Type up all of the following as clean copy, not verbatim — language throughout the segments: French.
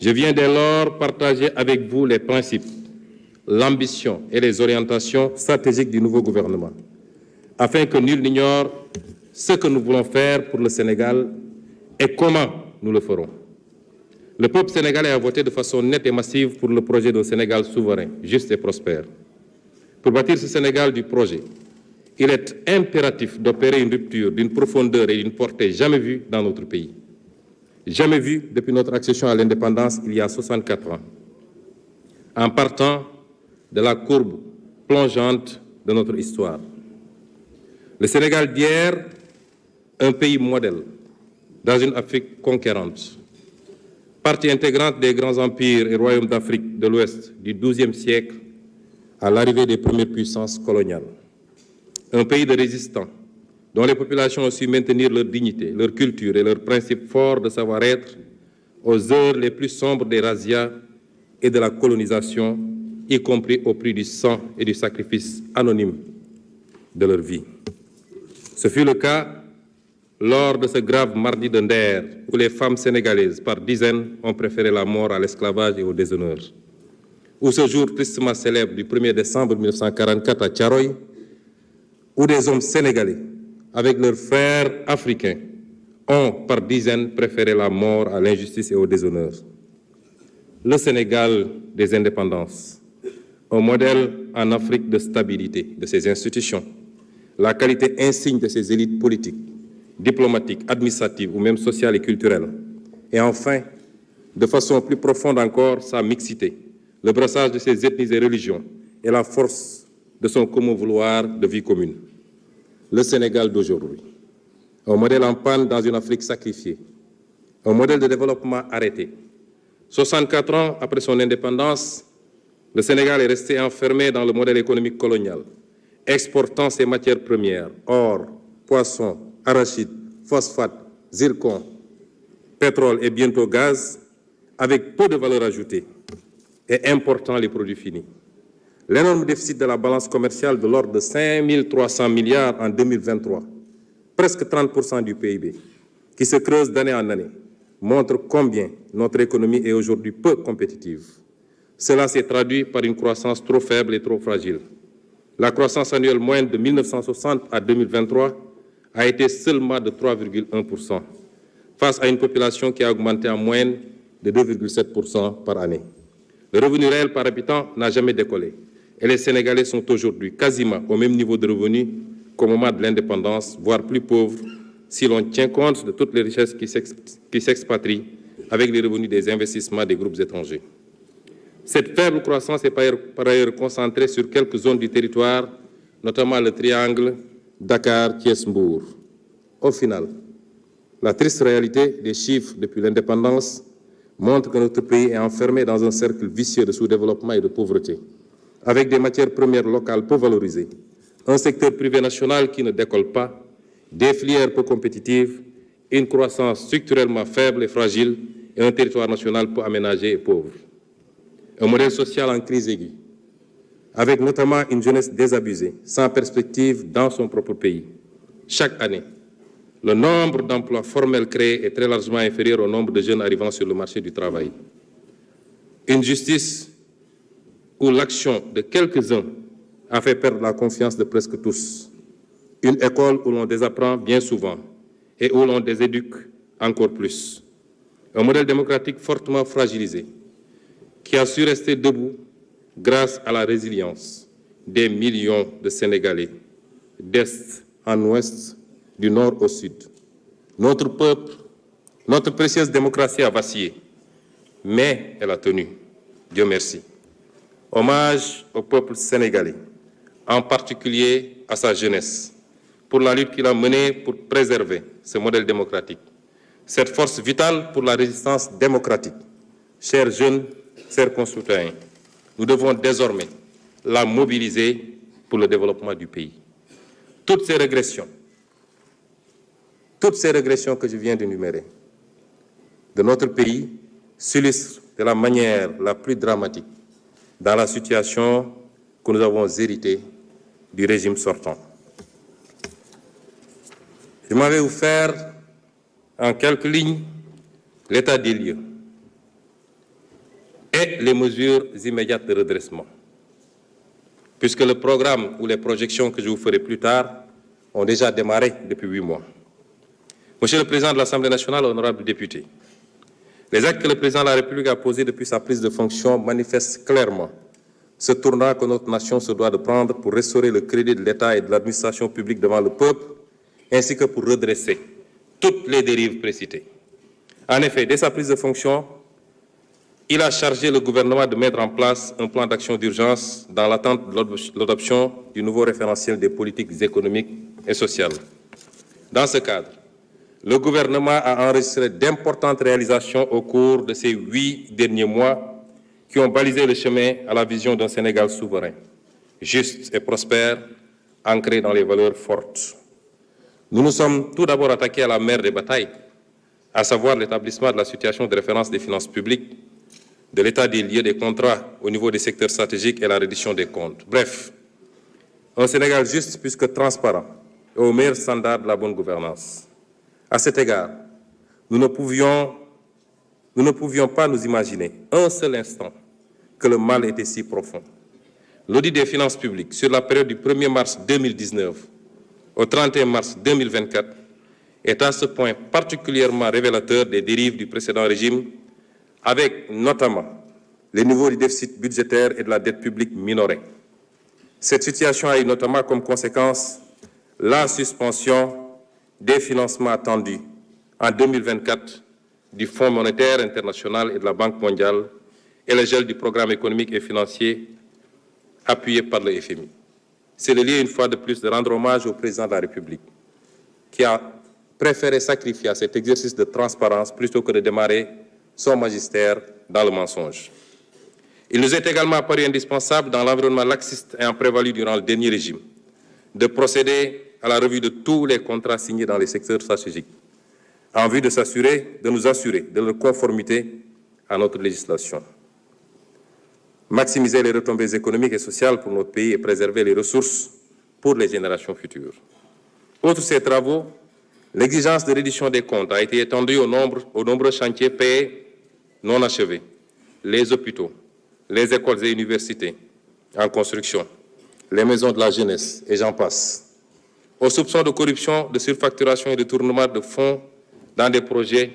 Je viens dès lors partager avec vous les principes, l'ambition et les orientations stratégiques du nouveau gouvernement, afin que nul n'ignore ce que nous voulons faire pour le Sénégal et comment nous le ferons. Le peuple sénégalais a voté de façon nette et massive pour le projet d'un Sénégal souverain, juste et prospère. Pour bâtir ce Sénégal du projet, il est impératif d'opérer une rupture d'une profondeur et d'une portée jamais vue dans notre pays. Jamais vue depuis notre accession à l'indépendance il y a 64 ans. En partant de la courbe plongeante de notre histoire. Le Sénégal d'hier, un pays modèle dans une Afrique conquérante, partie intégrante des grands empires et royaumes d'Afrique de l'Ouest du XIIe siècle à l'arrivée des premières puissances coloniales. Un pays de résistants, dont les populations ont su maintenir leur dignité, leur culture et leurs principes forts de savoir-être aux heures les plus sombres des razzias et de la colonisation, y compris au prix du sang et du sacrifice anonyme de leur vie. Ce fut le cas lors de ce grave mardi de Nder, où les femmes sénégalaises, par dizaines, ont préféré la mort à l'esclavage et au déshonneur. Ou ce jour tristement célèbre du 1er décembre 1944 à Thiaroye, où des hommes sénégalais, avec leurs frères africains, ont par dizaines préféré la mort à l'injustice et au déshonneur. Le Sénégal des indépendances, un modèle en Afrique de stabilité de ses institutions, la qualité insigne de ses élites politiques, diplomatiques, administratives ou même sociales et culturelles. Et enfin, de façon plus profonde encore, sa mixité, le brassage de ses ethnies et religions et la force de son commun vouloir de vie commune. Le Sénégal d'aujourd'hui, un modèle en panne dans une Afrique sacrifiée, un modèle de développement arrêté. 64 ans après son indépendance, le Sénégal est resté enfermé dans le modèle économique colonial, exportant ses matières premières, or, poissons, arachides, phosphate, zircon, pétrole et bientôt gaz, avec peu de valeur ajoutée et important les produits finis. L'énorme déficit de la balance commerciale de l'ordre de 5 300 milliards en 2023, presque 30% du PIB, qui se creuse d'année en année, montre combien notre économie est aujourd'hui peu compétitive. Cela s'est traduit par une croissance trop faible et trop fragile. La croissance annuelle moyenne de 1960 à 2023 a été seulement de 3,1%, face à une population qui a augmenté en moyenne de 2,7% par année. Le revenu réel par habitant n'a jamais décollé, et les Sénégalais sont aujourd'hui quasiment au même niveau de revenus qu'au moment de l'indépendance, voire plus pauvres, si l'on tient compte de toutes les richesses qui s'expatrient avec les revenus des investissements des groupes étrangers. Cette faible croissance est par ailleurs concentrée sur quelques zones du territoire, notamment le triangle Dakar-Thiès-Mbour. Au final, la triste réalité des chiffres depuis l'indépendance montre que notre pays est enfermé dans un cercle vicieux de sous-développement et de pauvreté, avec des matières premières locales peu valorisées, un secteur privé national qui ne décolle pas, des filières peu compétitives, une croissance structurellement faible et fragile et un territoire national peu aménagé et pauvre. Un modèle social en crise aiguë, avec notamment une jeunesse désabusée, sans perspective dans son propre pays. Chaque année, le nombre d'emplois formels créés est très largement inférieur au nombre de jeunes arrivant sur le marché du travail. Une justice où l'action de quelques-uns a fait perdre la confiance de presque tous. Une école où l'on désapprend bien souvent et où l'on déséduque encore plus. Un modèle démocratique fortement fragilisé, qui a su rester debout grâce à la résilience des millions de Sénégalais, d'Est en Ouest, du Nord au Sud. Notre peuple, notre précieuse démocratie a vacillé, mais elle a tenu. Dieu merci. Hommage au peuple sénégalais, en particulier à sa jeunesse, pour la lutte qu'il a menée pour préserver ce modèle démocratique, cette force vitale pour la résistance démocratique. Chers jeunes, chers concitoyens, nous devons désormais la mobiliser pour le développement du pays. Toutes ces régressions que je viens d'énumérer de notre pays s'illustrent de la manière la plus dramatique dans la situation que nous avons héritée du régime sortant. Je m'en vais vous faire en quelques lignes l'état des lieux. et les mesures immédiates de redressement, puisque le programme ou les projections que je vous ferai plus tard ont déjà démarré depuis 8 mois. Monsieur le Président de l'Assemblée nationale, honorables députés, les actes que le Président de la République a posés depuis sa prise de fonction manifestent clairement ce tournant que notre nation se doit de prendre pour restaurer le crédit de l'État et de l'administration publique devant le peuple, ainsi que pour redresser toutes les dérives précitées. En effet, dès sa prise de fonction, il a chargé le gouvernement de mettre en place un plan d'action d'urgence dans l'attente de l'adoption du nouveau référentiel des politiques économiques et sociales. Dans ce cadre, le gouvernement a enregistré d'importantes réalisations au cours de ces 8 derniers mois qui ont balisé le chemin à la vision d'un Sénégal souverain, juste et prospère, ancré dans les valeurs fortes. Nous nous sommes tout d'abord attaqués à la mère des batailles, à savoir l'établissement de la situation de référence des finances publiques, de l'état des lieux des contrats au niveau des secteurs stratégiques et la reddition des comptes. Bref, un Sénégal juste puisque transparent et au meilleur standard de la bonne gouvernance. À cet égard, nous ne pouvions pas nous imaginer un seul instant que le mal était si profond. L'audit des finances publiques sur la période du 1er mars 2019 au 31 mars 2024 est à ce point particulièrement révélateur des dérives du précédent régime, avec notamment les niveaux du déficit budgétaire et de la dette publique minorés. Cette situation a eu notamment comme conséquence la suspension des financements attendus en 2024 du Fonds monétaire international et de la Banque mondiale et le gel du programme économique et financier appuyé par le FMI. C'est le lieu, une fois de plus, de rendre hommage au président de la République qui a préféré sacrifier à cet exercice de transparence plutôt que de démarrer son magistère dans le mensonge. Il nous est également paru indispensable, dans l'environnement laxiste ayant prévalu durant le dernier régime, de procéder à la revue de tous les contrats signés dans les secteurs stratégiques, en vue de nous assurer de leur conformité à notre législation. Maximiser les retombées économiques et sociales pour notre pays et préserver les ressources pour les générations futures. Outre ces travaux, l'exigence de reddition des comptes a été étendue aux nombreux chantiers payés non achevés, les hôpitaux, les écoles et universités en construction, les maisons de la jeunesse, et j'en passe, aux soupçons de corruption, de surfacturation et de détournement de fonds dans des projets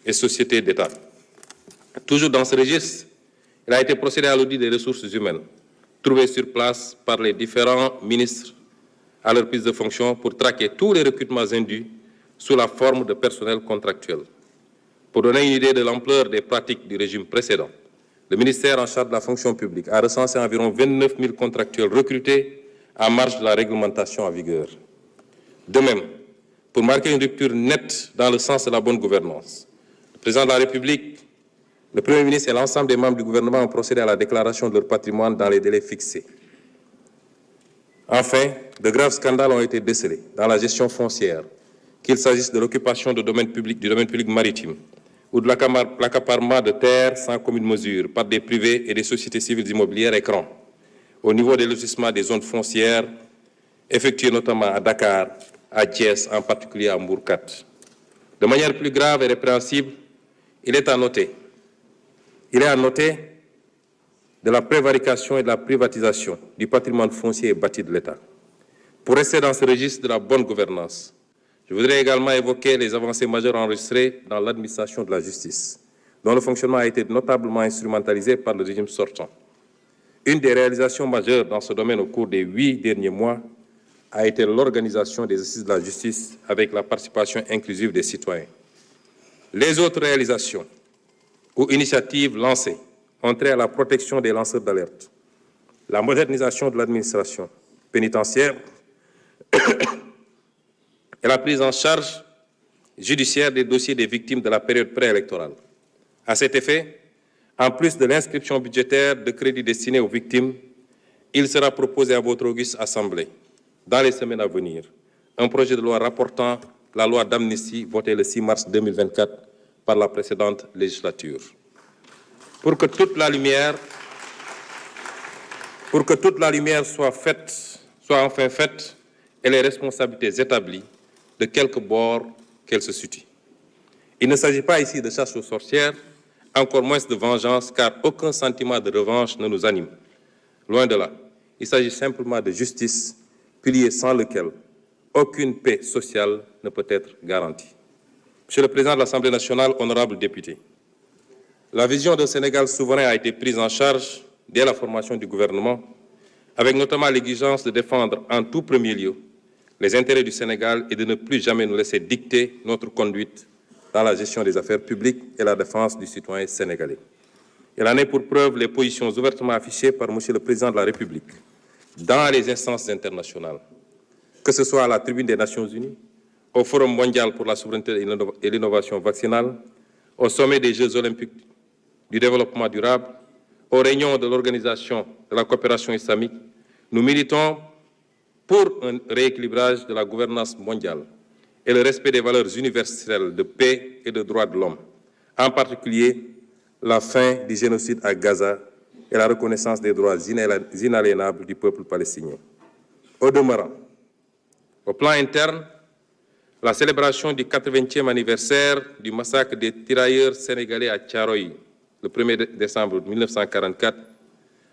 et sociétés d'État. Toujours dans ce registre, il a été procédé à l'audit des ressources humaines, trouvées sur place par les différents ministres à leur prise de fonction pour traquer tous les recrutements indus sous la forme de personnel contractuel. Pour donner une idée de l'ampleur des pratiques du régime précédent, le ministère en charge de la fonction publique a recensé environ 29 000 contractuels recrutés en marge de la réglementation en vigueur. De même, pour marquer une rupture nette dans le sens de la bonne gouvernance, le président de la République, le Premier ministre et l'ensemble des membres du gouvernement ont procédé à la déclaration de leur patrimoine dans les délais fixés. Enfin, de graves scandales ont été décelés dans la gestion foncière, qu'il s'agisse de l'occupation du domaine public maritime ou de l'accaparement de terres sans commune mesure par des privés et des sociétés civiles immobilières écrans, au niveau des lotissements des zones foncières, effectuées notamment à Dakar, à Thiès, en particulier à Mbourkat. De manière plus grave et répréhensible, il est à noter de la prévarication et de la privatisation du patrimoine foncier et bâti de l'État. Pour rester dans ce registre de la bonne gouvernance, je voudrais également évoquer les avancées majeures enregistrées dans l'administration de la justice, dont le fonctionnement a été notablement instrumentalisé par le régime sortant. Une des réalisations majeures dans ce domaine au cours des 8 derniers mois a été l'organisation des assises de la justice avec la participation inclusive des citoyens. Les autres réalisations ou initiatives lancées ont trait à la protection des lanceurs d'alerte, la modernisation de l'administration pénitentiaire et la prise en charge judiciaire des dossiers des victimes de la période préélectorale. À cet effet, en plus de l'inscription budgétaire de crédits destinés aux victimes, il sera proposé à votre auguste Assemblée, dans les semaines à venir, un projet de loi rapportant la loi d'amnistie votée le 6 mars 2024 par la précédente législature. Pour que toute la lumière soit enfin faite et les responsabilités établies de quelque bord qu'elles se situent. Il ne s'agit pas ici de chasse aux sorcières, encore moins de vengeance, car aucun sentiment de revanche ne nous anime. Loin de là, il s'agit simplement de justice, pilier sans lequel aucune paix sociale ne peut être garantie. Monsieur le Président de l'Assemblée nationale, honorables députés, la vision d'un Sénégal souverain a été prise en charge dès la formation du gouvernement, avec notamment l'exigence de défendre en tout premier lieu les intérêts du Sénégal et de ne plus jamais nous laisser dicter notre conduite dans la gestion des affaires publiques et la défense du citoyen sénégalais. Il en est pour preuve les positions ouvertement affichées par Monsieur le Président de la République dans les instances internationales, que ce soit à la tribune des Nations Unies, au Forum mondial pour la souveraineté et l'innovation vaccinale, au sommet des Jeux olympiques du développement durable, aux réunions de l'Organisation de la coopération islamique. Nous militons pour un rééquilibrage de la gouvernance mondiale et le respect des valeurs universelles de paix et de droits de l'homme, en particulier la fin du génocide à Gaza et la reconnaissance des droits inaliénables du peuple palestinien. Au demeurant, au plan interne, la célébration du 80e anniversaire du massacre des tirailleurs sénégalais à Thiaroye, le 1er décembre 1944,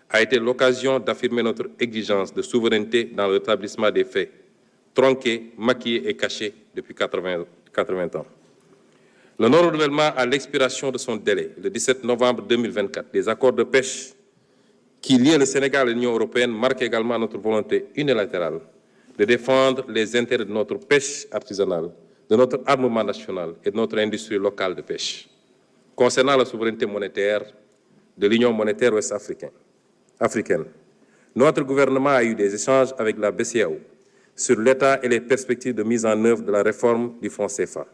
a été l'occasion d'affirmer notre exigence de souveraineté dans le rétablissement des faits, tronqués, maquillés et cachés depuis 80 ans. Le non-renouvellement à l'expiration de son délai, le 17 novembre 2024, des accords de pêche qui lient le Sénégal et l'Union européenne marque également notre volonté unilatérale de défendre les intérêts de notre pêche artisanale, de notre armement national et de notre industrie locale de pêche. Concernant la souveraineté monétaire de l'Union monétaire ouest-africaine, notre gouvernement a eu des échanges avec la BCEAO sur l'état et les perspectives de mise en œuvre de la réforme du franc CFA.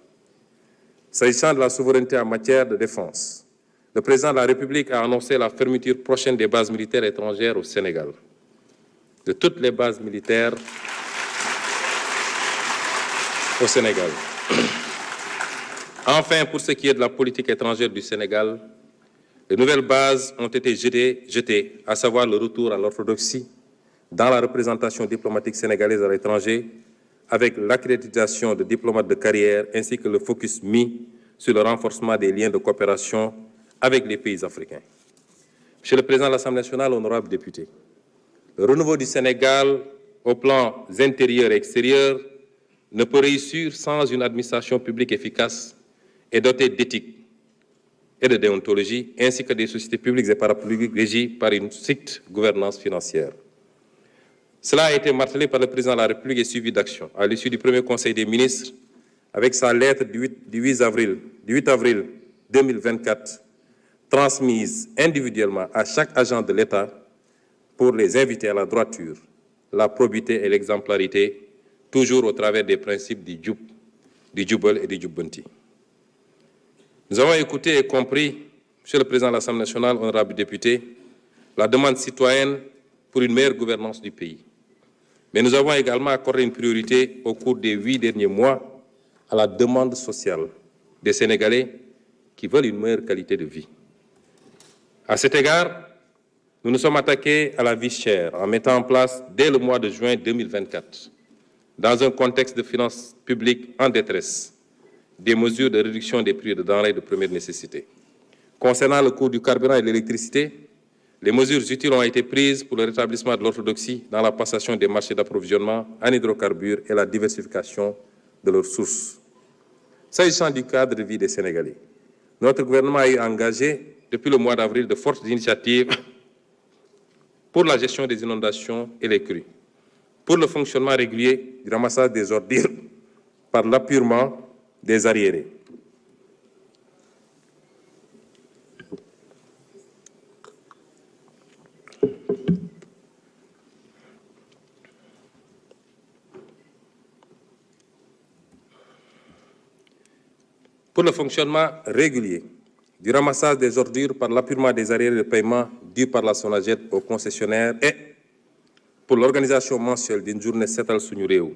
S'agissant de la souveraineté en matière de défense, le président de la République a annoncé la fermeture prochaine des bases militaires étrangères au Sénégal. De toutes les bases militaires au Sénégal. Enfin, pour ce qui est de la politique étrangère du Sénégal, de nouvelles bases ont été jetées, à savoir le retour à l'orthodoxie dans la représentation diplomatique sénégalaise à l'étranger, avec l'accréditation de diplomates de carrière ainsi que le focus mis sur le renforcement des liens de coopération avec les pays africains. Monsieur le Président de l'Assemblée nationale, honorables députés, le renouveau du Sénégal au plan intérieur et extérieur ne peut réussir sans une administration publique efficace et dotée d'éthique et de déontologie, ainsi que des sociétés publiques et parapubliques régies par une stricte gouvernance financière. Cela a été martelé par le Président de la République et suivi d'action à l'issue du premier Conseil des ministres avec sa lettre du 8 avril 2024 transmise individuellement à chaque agent de l'État pour les inviter à la droiture, la probité et l'exemplarité, toujours au travers des principes du Jubal et du Jubbanti. Nous avons écouté et compris, Monsieur le Président de l'Assemblée nationale, honorables députés, la demande citoyenne pour une meilleure gouvernance du pays. Mais nous avons également accordé une priorité au cours des 8 derniers mois à la demande sociale des Sénégalais qui veulent une meilleure qualité de vie. À cet égard, nous nous sommes attaqués à la vie chère en mettant en place, dès le mois de juin 2024, dans un contexte de finances publiques en détresse, des mesures de réduction des prix de denrées de première nécessité. Concernant le coût du carburant et de l'électricité, les mesures utiles ont été prises pour le rétablissement de l'orthodoxie dans la passation des marchés d'approvisionnement en hydrocarbures et la diversification de leurs sources. S'agissant du cadre de vie des Sénégalais, notre gouvernement a engagé depuis le mois d'avril de fortes initiatives pour la gestion des inondations et les crues, pour le fonctionnement régulier du ramassage des ordures par l'appurement des arriérés. Pour le fonctionnement régulier du ramassage des ordures par l'appurement des arriérés de paiement dus par la SONAGED aux concessionnaires et pour l'organisation mensuelle d'une journée Setal Suñu Réew,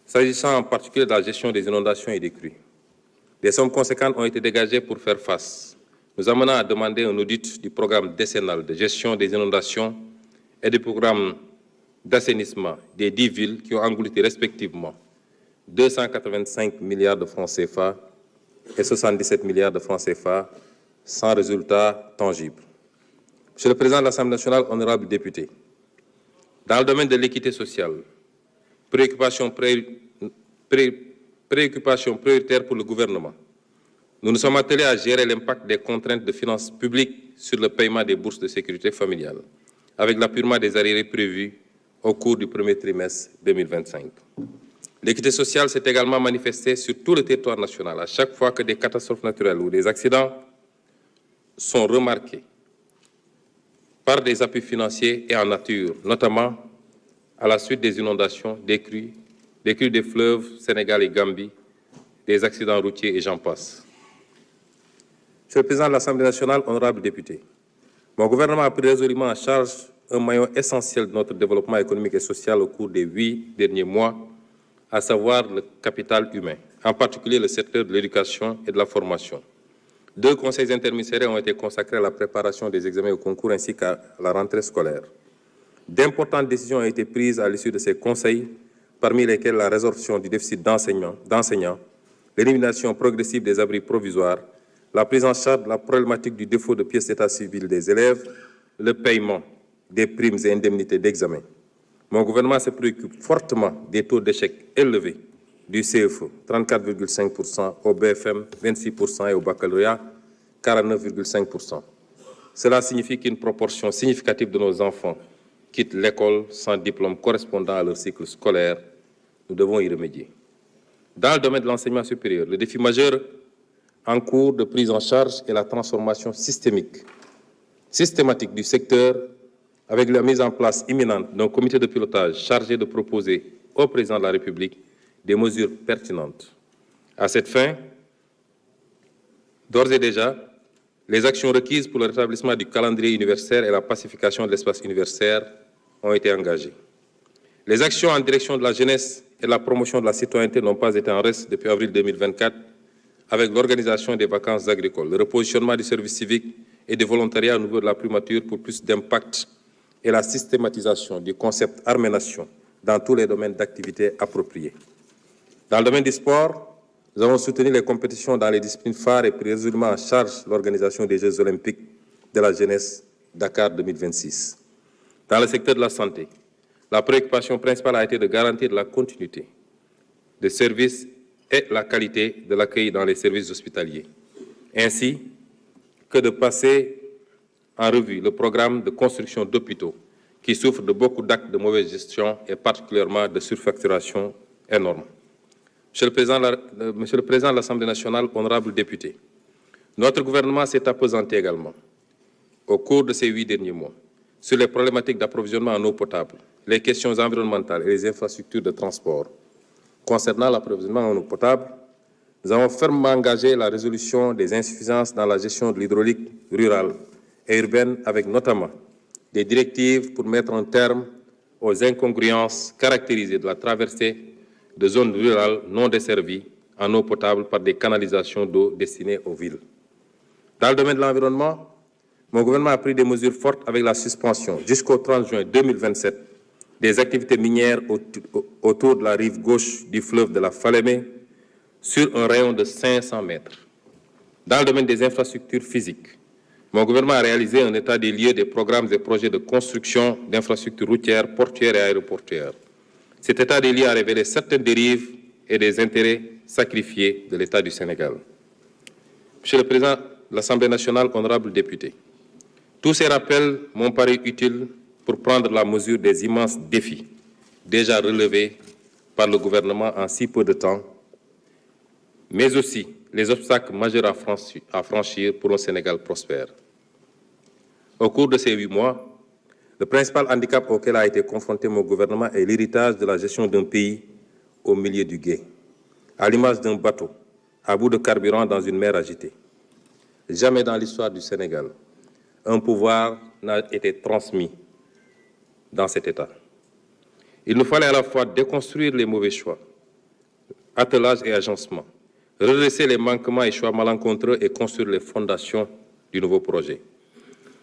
s'agissant en particulier de la gestion des inondations et des crues. Des sommes conséquentes ont été dégagées pour faire face, nous amenant à demander un audit du programme décennal de gestion des inondations et du programme d'assainissement des 10 villes qui ont englouti respectivement 285 milliards de francs CFA et 77 milliards de francs CFA sans résultat tangible. Monsieur le Président de l'Assemblée nationale, honorables députés, dans le domaine de l'équité sociale, préoccupation prioritaire pour le gouvernement, nous nous sommes attelés à gérer l'impact des contraintes de finances publiques sur le paiement des bourses de sécurité familiale, avec l'appurement des arriérés prévus au cours du premier trimestre 2025. L'équité sociale s'est également manifestée sur tout le territoire national. À chaque fois que des catastrophes naturelles ou des accidents sont remarqués par des appuis financiers et en nature, notamment à la suite des inondations, des crues des fleuves Sénégal et Gambie, des accidents routiers et j'en passe. Monsieur le Président de l'Assemblée nationale, honorables députés, mon gouvernement a pris résolument en charge un maillon essentiel de notre développement économique et social au cours des 8 derniers mois, à savoir le capital humain, en particulier le secteur de l'éducation et de la formation. 2 conseils interministériels ont été consacrés à la préparation des examens au concours ainsi qu'à la rentrée scolaire. D'importantes décisions ont été prises à l'issue de ces conseils, parmi lesquelles la résorption du déficit d'enseignants, l'élimination progressive des abris provisoires, la prise en charge de la problématique du défaut de pièces d'état civil des élèves, le paiement des primes et indemnités d'examen. Mon gouvernement se préoccupe fortement des taux d'échec élevés du CFE, 34,5%, au BFM, 26% et au baccalauréat, 49,5%. Cela signifie qu'une proportion significative de nos enfants quittent l'école sans diplôme correspondant à leur cycle scolaire. Nous devons y remédier. Dans le domaine de l'enseignement supérieur, le défi majeur en cours de prise en charge est la transformation systématique du secteur avec la mise en place imminente d'un comité de pilotage chargé de proposer au Président de la République des mesures pertinentes. À cette fin, d'ores et déjà, les actions requises pour le rétablissement du calendrier universitaire et la pacification de l'espace universitaire ont été engagées. Les actions en direction de la jeunesse et de la promotion de la citoyenneté n'ont pas été en reste depuis avril 2024 avec l'organisation des vacances agricoles, le repositionnement du service civique et du volontariat au niveau de la primature pour plus d'impact et la systématisation du concept armée-nation dans tous les domaines d'activité appropriés. Dans le domaine du sport, nous avons soutenu les compétitions dans les disciplines phares et pris résolument en charge l'organisation des Jeux olympiques de la jeunesse Dakar 2026. Dans le secteur de la santé, la préoccupation principale a été de garantir la continuité des services et la qualité de l'accueil dans les services hospitaliers, ainsi que de passer en revue le programme de construction d'hôpitaux qui souffre de beaucoup d'actes de mauvaise gestion et particulièrement de surfacturation énorme. Monsieur le Président de l'Assemblée nationale, honorables députés, notre gouvernement s'est appesanti également au cours de ces 8 derniers mois sur les problématiques d'approvisionnement en eau potable, les questions environnementales et les infrastructures de transport. Concernant l'approvisionnement en eau potable, nous avons fermement engagé la résolution des insuffisances dans la gestion de l'hydraulique rurale et urbaine, avec notamment des directives pour mettre un terme aux incongruences caractérisées de la traversée de zones rurales non desservies en eau potable par des canalisations d'eau destinées aux villes. Dans le domaine de l'environnement, mon gouvernement a pris des mesures fortes avec la suspension jusqu'au 30 juin 2027 des activités minières autour de la rive gauche du fleuve de la Falémé sur un rayon de 500 mètres. Dans le domaine des infrastructures physiques, mon gouvernement a réalisé un état des lieux des programmes et projets de construction d'infrastructures routières, portuaires et aéroportuaires. Cet état des lieux a révélé certaines dérives et des intérêts sacrifiés de l'État du Sénégal. Monsieur le Président de l'Assemblée nationale, honorables députés, tous ces rappels m'ont paru utiles pour prendre la mesure des immenses défis déjà relevés par le gouvernement en si peu de temps, mais aussi les obstacles majeurs à franchir pour un Sénégal prospère. Au cours de ces 8 mois, le principal handicap auquel a été confronté mon gouvernement est l'héritage de la gestion d'un pays au milieu du gué, à l'image d'un bateau à bout de carburant dans une mer agitée. Jamais dans l'histoire du Sénégal, un pouvoir n'a été transmis dans cet état. Il nous fallait à la fois déconstruire les mauvais choix, attelage et agencement, redresser les manquements et choix malencontreux et construire les fondations du nouveau projet.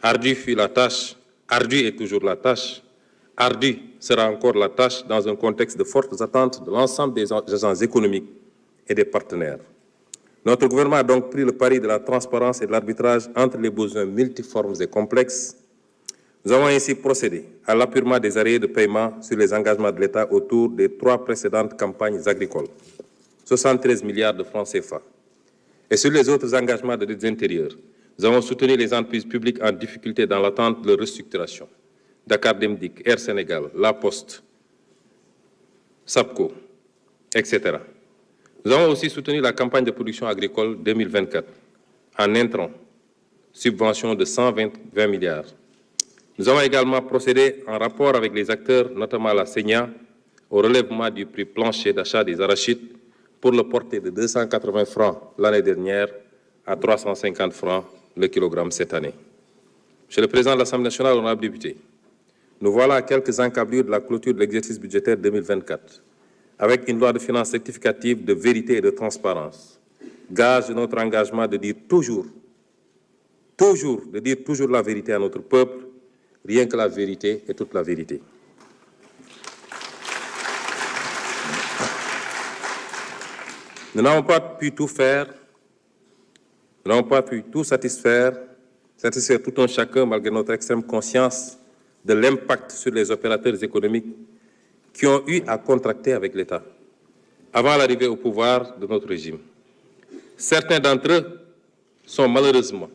Ardue fut la tâche, ardue est toujours la tâche, ardue sera encore la tâche dans un contexte de fortes attentes de l'ensemble des agents économiques et des partenaires. Notre gouvernement a donc pris le pari de la transparence et de l'arbitrage entre les besoins multiformes et complexes. Nous avons ainsi procédé à l'appurement des arrêts de paiement sur les engagements de l'État autour des 3 précédentes campagnes agricoles, 73 milliards de francs CFA. Et sur les autres engagements de dette intérieure, nous avons soutenu les entreprises publiques en difficulté dans l'attente de leur restructuration. Dakar Demdik, Air Sénégal, La Poste, SAPCO, etc. Nous avons aussi soutenu la campagne de production agricole 2024 en intrants, subvention de 120 milliards. Nous avons également procédé en rapport avec les acteurs, notamment la SENIA, au relèvement du prix plancher d'achat des arachides pour le porter de 280 francs l'année dernière à 350 francs le kilogramme cette année. Monsieur le Président de l'Assemblée nationale, honorables députés, nous voilà à quelques encablures de la clôture de l'exercice budgétaire 2024, avec une loi de finances rectificative de vérité et de transparence, gage de notre engagement de dire toujours la vérité à notre peuple, rien que la vérité et toute la vérité. Nous n'avons pas pu tout faire, nous n'avons pas pu tout satisfaire tout un chacun malgré notre extrême conscience de l'impact sur les opérateurs économiques qui ont eu à contracter avec l'État avant l'arrivée au pouvoir de notre régime. Certains d'entre eux sont malheureusement,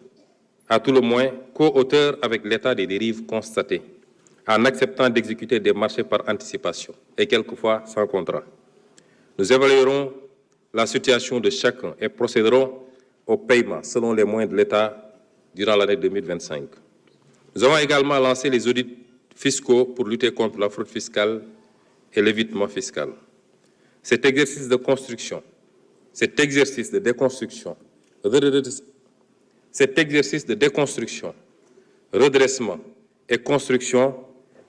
à tout le moins, co-auteurs avec l'État des dérives constatées, en acceptant d'exécuter des marchés par anticipation et quelquefois sans contrat. Nous évaluerons la situation de chacun et procéderons au paiement selon les moyens de l'État durant l'année 2025. Nous avons également lancé les audits fiscaux pour lutter contre la fraude fiscale et l'évitement fiscal. Cet exercice de construction, cet exercice de déconstruction, redressement et construction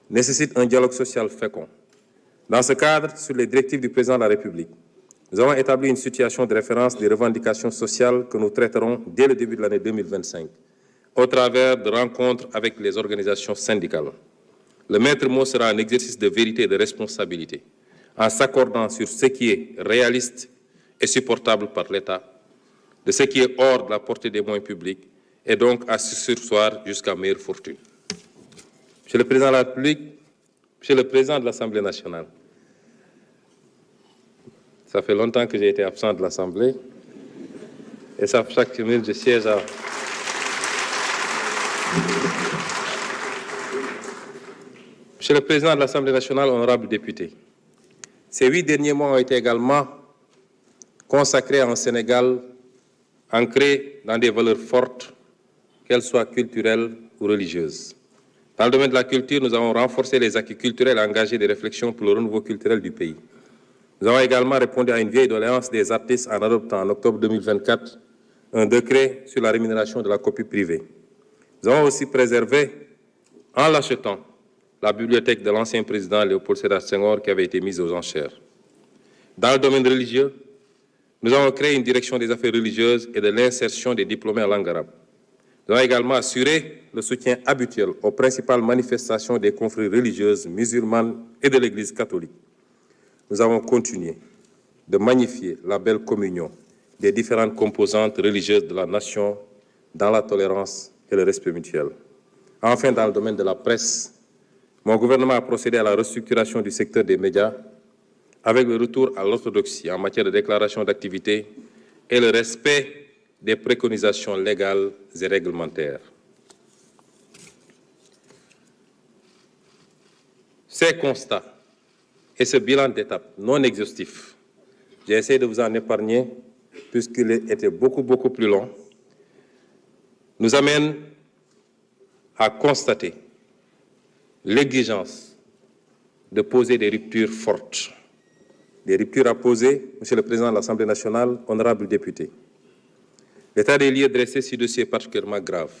nécessite un dialogue social fécond. Dans ce cadre, sur les directives du Président de la République, nous avons établi une situation de référence des revendications sociales que nous traiterons dès le début de l'année 2025, au travers de rencontres avec les organisations syndicales. Le maître mot sera un exercice de vérité et de responsabilité, en s'accordant sur ce qui est réaliste et supportable par l'État, de ce qui est hors de la portée des moyens publics, et donc à se surseoir jusqu'à meilleure fortune. Monsieur le Président de la République, Monsieur le Président de l'Assemblée nationale, ça fait longtemps que j'ai été absent de l'Assemblée, et chaque minute je siège à... Monsieur le Président de l'Assemblée nationale, honorables députés, ces 8 derniers mois ont été également consacrés à un Sénégal ancré dans des valeurs fortes, qu'elles soient culturelles ou religieuses. Dans le domaine de la culture, nous avons renforcé les acquis culturels et engagé des réflexions pour le renouveau culturel du pays. Nous avons également répondu à une vieille doléance des artistes en adoptant en octobre 2024 un décret sur la rémunération de la copie privée. Nous avons aussi préservé, en l'achetant, la bibliothèque de l'ancien président Léopold Sédar Senghor qui avait été mise aux enchères. Dans le domaine religieux, nous avons créé une direction des affaires religieuses et de l'insertion des diplômés en langue arabe. Nous avons également assuré le soutien habituel aux principales manifestations des confréries religieuses musulmanes et de l'Église catholique. Nous avons continué de magnifier la belle communion des différentes composantes religieuses de la nation dans la tolérance et le respect mutuel. Enfin, dans le domaine de la presse, mon gouvernement a procédé à la restructuration du secteur des médias avec le retour à l'orthodoxie en matière de déclaration d'activité et le respect des préconisations légales et réglementaires. Ces constats et ce bilan d'étape non exhaustif, j'ai essayé de vous en épargner puisqu'il était beaucoup plus long, nous amènent à constater l'exigence de poser des ruptures fortes. Des ruptures à poser, Monsieur le Président de l'Assemblée nationale, honorables députés. L'état des lieux dressé sur ce dossier est particulièrement grave.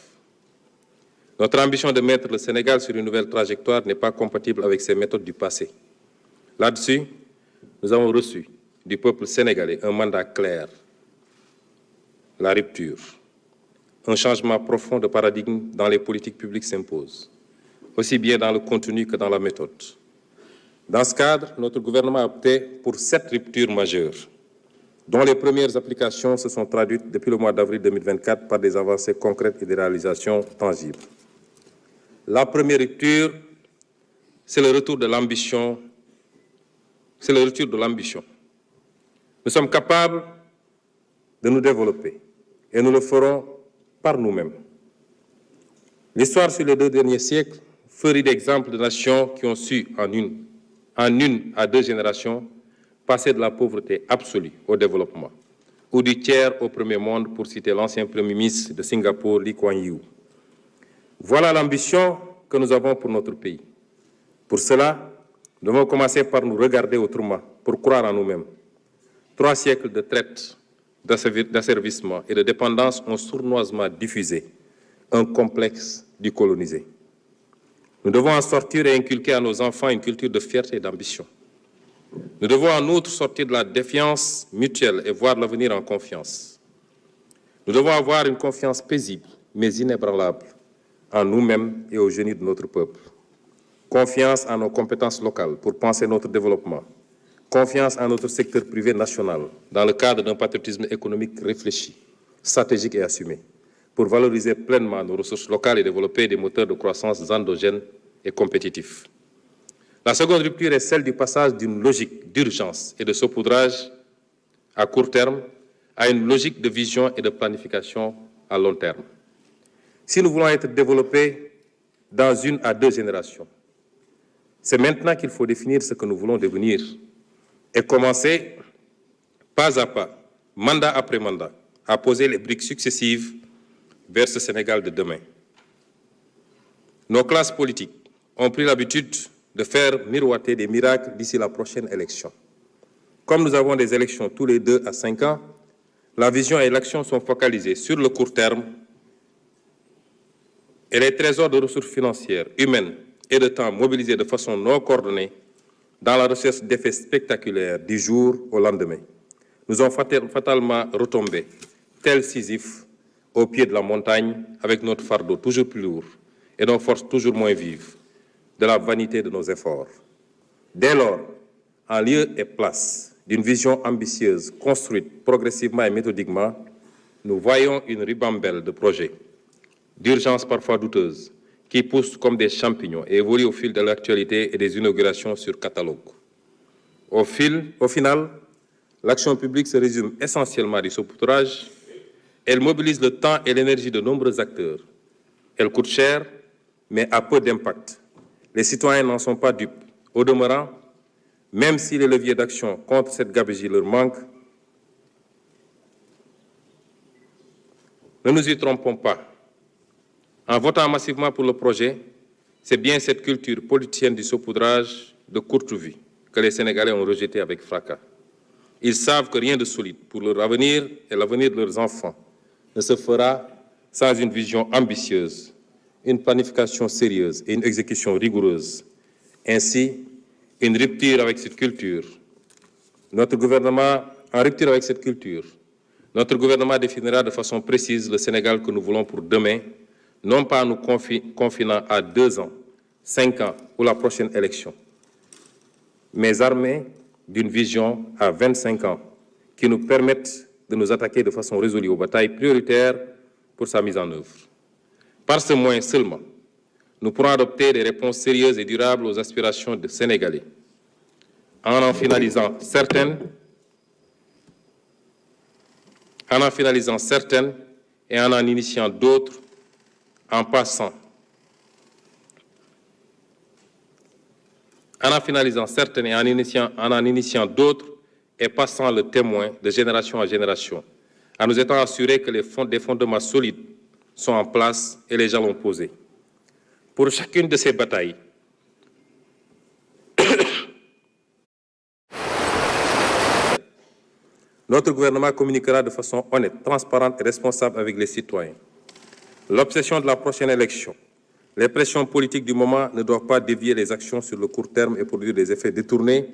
Notre ambition de mettre le Sénégal sur une nouvelle trajectoire n'est pas compatible avec ces méthodes du passé. Là-dessus, nous avons reçu du peuple sénégalais un mandat clair, la rupture. Un changement profond de paradigme dans les politiques publiques s'impose, aussi bien dans le contenu que dans la méthode. Dans ce cadre, notre gouvernement a opté pour 7 ruptures majeures. dont les premières applications se sont traduites depuis le mois d'avril 2024 par des avancées concrètes et des réalisations tangibles. La première rupture, c'est le retour de l'ambition. C'est le retour de l'ambition. Nous sommes capables de nous développer et nous le ferons par nous-mêmes. L'histoire sur les 2 derniers siècles ferait d'exemples de nations qui ont su, en une à 2 générations, passer de la pauvreté absolue au développement, ou du tiers au premier monde, pour citer l'ancien Premier ministre de Singapour, Lee Kuan Yew. Voilà l'ambition que nous avons pour notre pays. Pour cela, nous devons commencer par nous regarder autrement, pour croire en nous-mêmes. 3 siècles de traite, d'asservissement et de dépendance ont sournoisement diffusé un complexe du colonisé. Nous devons en sortir et inculquer à nos enfants une culture de fierté et d'ambition. Nous devons en outre sortir de la défiance mutuelle et voir l'avenir en confiance. Nous devons avoir une confiance paisible, mais inébranlable, en nous-mêmes et au génie de notre peuple. Confiance en nos compétences locales pour penser notre développement. Confiance en notre secteur privé national, dans le cadre d'un patriotisme économique réfléchi, stratégique et assumé, pour valoriser pleinement nos ressources locales et développer des moteurs de croissance endogènes et compétitifs. La seconde rupture est celle du passage d'une logique d'urgence et de saupoudrage à court terme à une logique de vision et de planification à long terme. Si nous voulons être développés dans 1 à 2 générations, c'est maintenant qu'il faut définir ce que nous voulons devenir et commencer, pas à pas, mandat après mandat, à poser les briques successives vers ce Sénégal de demain. Nos classes politiques ont pris l'habitude de faire miroiter des miracles d'ici la prochaine élection. Comme nous avons des élections tous les 2 à 5 ans, la vision et l'action sont focalisées sur le court terme et les trésors de ressources financières, humaines et de temps mobilisés de façon non coordonnée dans la recherche d'effets spectaculaires du jour au lendemain, nous ont fatalement retombé, tel Sisyphe, au pied de la montagne, avec notre fardeau toujours plus lourd et nos forces toujours moins vives, de la vanité de nos efforts. Dès lors, en lieu et place d'une vision ambitieuse, construite progressivement et méthodiquement, nous voyons une ribambelle de projets, d'urgences parfois douteuses, qui poussent comme des champignons et évoluent au fil de l'actualité et des inaugurations sur catalogue. Au final, l'action publique se résume essentiellement à du saupoudrage. Elle mobilise le temps et l'énergie de nombreux acteurs. Elle coûte cher, mais a peu d'impact. Les citoyens n'en sont pas dupes. Au demeurant, même si les leviers d'action contre cette gabegie leur manquent, ne nous y trompons pas. En votant massivement pour le projet, c'est bien cette culture politicienne du saupoudrage de courte vue que les Sénégalais ont rejetée avec fracas. Ils savent que rien de solide pour leur avenir et l'avenir de leurs enfants ne se fera sans une vision ambitieuse, une planification sérieuse et une exécution rigoureuse. Ainsi, une rupture avec cette culture. Notre gouvernement, en rupture avec cette culture, notre gouvernement définira de façon précise le Sénégal que nous voulons pour demain, non pas en nous confinant à 2 ans, 5 ans ou la prochaine élection, mais armés d'une vision à 25 ans qui nous permette de nous attaquer de façon résolue aux batailles prioritaires pour sa mise en œuvre. Par ce moyen seulement, nous pourrons adopter des réponses sérieuses et durables aux aspirations des Sénégalais, en finalisant certaines et en initiant d'autres, en initiant d'autres et passant le témoin de génération en génération, en nous étant assurés que des fondements solides sont en place et les jalons posés. Pour chacune de ces batailles, notre gouvernement communiquera de façon honnête, transparente et responsable avec les citoyens. L'obsession de la prochaine élection, les pressions politiques du moment ne doivent pas dévier les actions sur le court terme et produire des effets détournés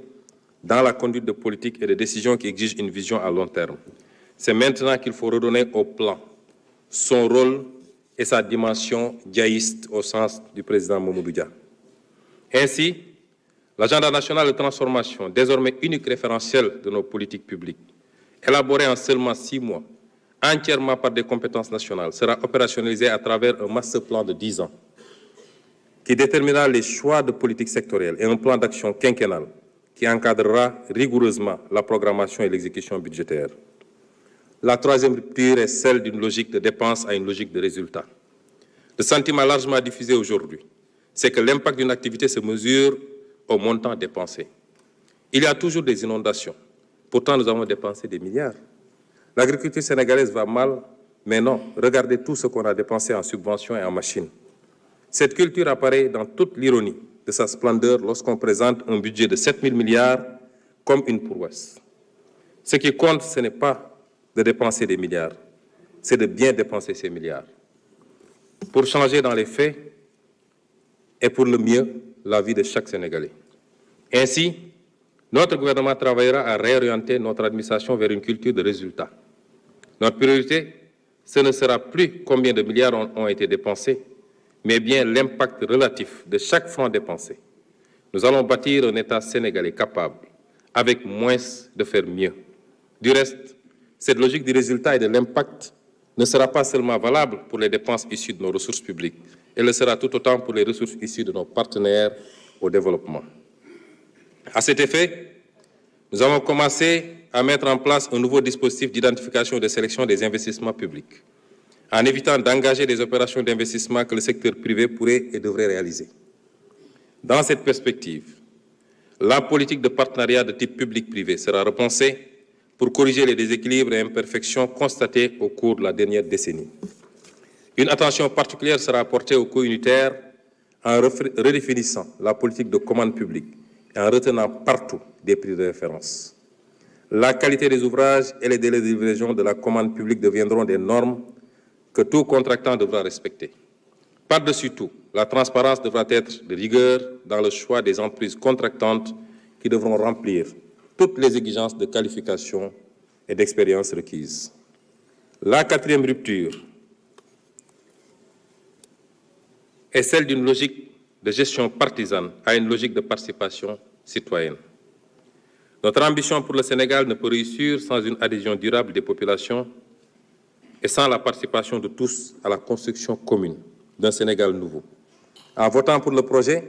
dans la conduite de politique et de décisions qui exigent une vision à long terme. C'est maintenant qu'il faut redonner au plan son rôle et sa dimension diaïste au sens du président Mamadou Dia. Ainsi, l'agenda national de transformation, désormais unique référentiel de nos politiques publiques, élaboré en seulement 6 mois, entièrement par des compétences nationales, sera opérationnalisé à travers un master plan de 10 ans qui déterminera les choix de politique sectorielle et un plan d'action quinquennal qui encadrera rigoureusement la programmation et l'exécution budgétaire. La troisième rupture est celle d'une logique de dépense à une logique de résultat. Le sentiment largement diffusé aujourd'hui, c'est que l'impact d'une activité se mesure au montant dépensé. Il y a toujours des inondations. Pourtant, nous avons dépensé des milliards. L'agriculture sénégalaise va mal, mais non. Regardez tout ce qu'on a dépensé en subventions et en machines. Cette culture apparaît dans toute l'ironie de sa splendeur lorsqu'on présente un budget de 7 000 milliards comme une prouesse. Ce qui compte, ce n'est pas de dépenser des milliards, c'est de bien dépenser ces milliards. Pour changer dans les faits et pour le mieux la vie de chaque Sénégalais. Ainsi, notre gouvernement travaillera à réorienter notre administration vers une culture de résultats. Notre priorité, ce ne sera plus combien de milliards ont été dépensés, mais bien l'impact relatif de chaque franc dépensé. Nous allons bâtir un État sénégalais capable, avec moins, de faire mieux. Du reste, cette logique du résultat et de l'impact ne sera pas seulement valable pour les dépenses issues de nos ressources publiques, elle le sera tout autant pour les ressources issues de nos partenaires au développement. À cet effet, nous avons commencé à mettre en place un nouveau dispositif d'identification et de sélection des investissements publics, en évitant d'engager des opérations d'investissement que le secteur privé pourrait et devrait réaliser. Dans cette perspective, la politique de partenariat de type public-privé sera repensée pour corriger les déséquilibres et imperfections constatés au cours de la dernière décennie. Une attention particulière sera apportée aux coûts unitaires en redéfinissant la politique de commande publique et en retenant partout des prix de référence. La qualité des ouvrages et les délais de livraison de la commande publique deviendront des normes que tout contractant devra respecter. Par-dessus tout, la transparence devra être de rigueur dans le choix des entreprises contractantes qui devront remplir toutes les exigences de qualification et d'expérience requises. La quatrième rupture est celle d'une logique de gestion partisane à une logique de participation citoyenne. Notre ambition pour le Sénégal ne peut réussir sans une adhésion durable des populations et sans la participation de tous à la construction commune d'un Sénégal nouveau. En votant pour le projet,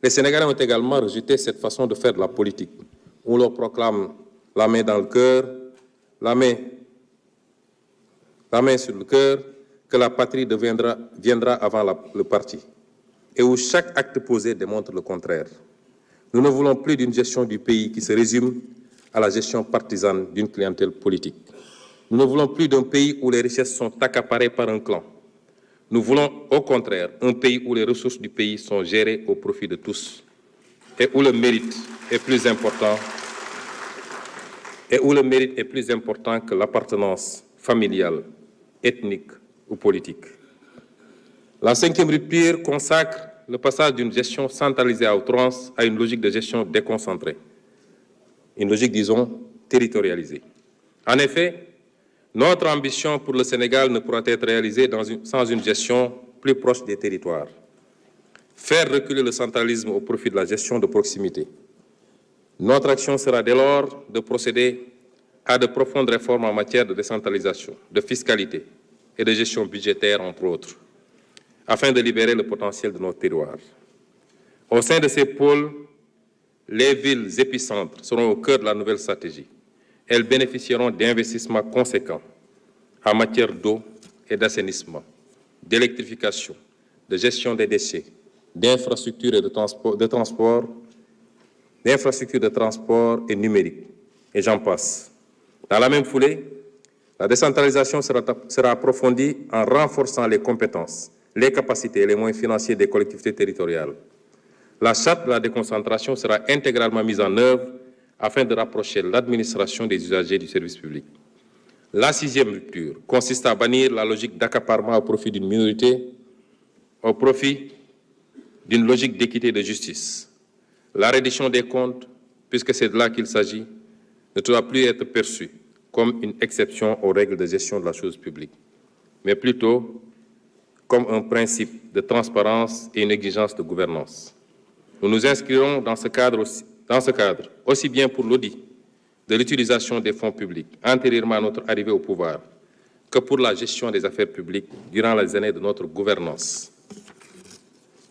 les Sénégalais ont également rejeté cette façon de faire de la politique, où l'on proclame la main dans le cœur, la main sur le cœur, que la patrie viendra avant le parti, et où chaque acte posé démontre le contraire. Nous ne voulons plus d'une gestion du pays qui se résume à la gestion partisane d'une clientèle politique. Nous ne voulons plus d'un pays où les richesses sont accaparées par un clan. Nous voulons, au contraire, un pays où les ressources du pays sont gérées au profit de tous et où le mérite est plus important que l'appartenance familiale, ethnique ou politique. La cinquième rupture consacre le passage d'une gestion centralisée à outrance à une logique de gestion déconcentrée, une logique, disons, territorialisée. En effet, notre ambition pour le Sénégal ne pourra être réalisée sans une gestion plus proche des territoires. Faire reculer le centralisme au profit de la gestion de proximité. Notre action sera dès lors de procéder à de profondes réformes en matière de décentralisation, de fiscalité et de gestion budgétaire, entre autres, afin de libérer le potentiel de notre terroir. Au sein de ces pôles, les villes épicentres seront au cœur de la nouvelle stratégie. Elles bénéficieront d'investissements conséquents en matière d'eau et d'assainissement, d'électrification, de gestion des déchets, d'infrastructures de transport et numérique, et j'en passe. Dans la même foulée, la décentralisation sera approfondie en renforçant les compétences, les capacités et les moyens financiers des collectivités territoriales. La charte de la déconcentration sera intégralement mise en œuvre afin de rapprocher l'administration des usagers du service public. La sixième rupture consiste à bannir la logique d'accaparement au profit d'une minorité, au profit d'une logique d'équité et de justice. La reddition des comptes, puisque c'est de là qu'il s'agit, ne doit plus être perçue comme une exception aux règles de gestion de la chose publique, mais plutôt comme un principe de transparence et une exigence de gouvernance. Nous nous inscrirons dans ce cadre, aussi bien pour l'audit de l'utilisation des fonds publics antérieurement à notre arrivée au pouvoir que pour la gestion des affaires publiques durant les années de notre gouvernance.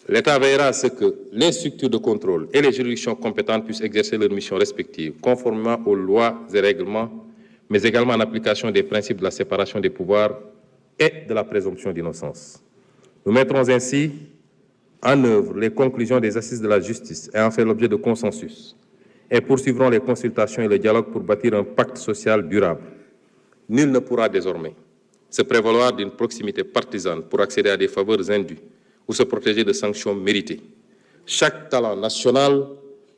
L'État veillera à ce que les structures de contrôle et les juridictions compétentes puissent exercer leurs missions respectives, conformément aux lois et règlements, mais également en application des principes de la séparation des pouvoirs et de la présomption d'innocence. Nous mettrons ainsi en œuvre les conclusions des assises de la justice et en faire l'objet de consensus et poursuivrons les consultations et le dialogue pour bâtir un pacte social durable. Nul ne pourra désormais se prévaloir d'une proximité partisane pour accéder à des faveurs indues ou se protéger de sanctions méritées. Chaque talent national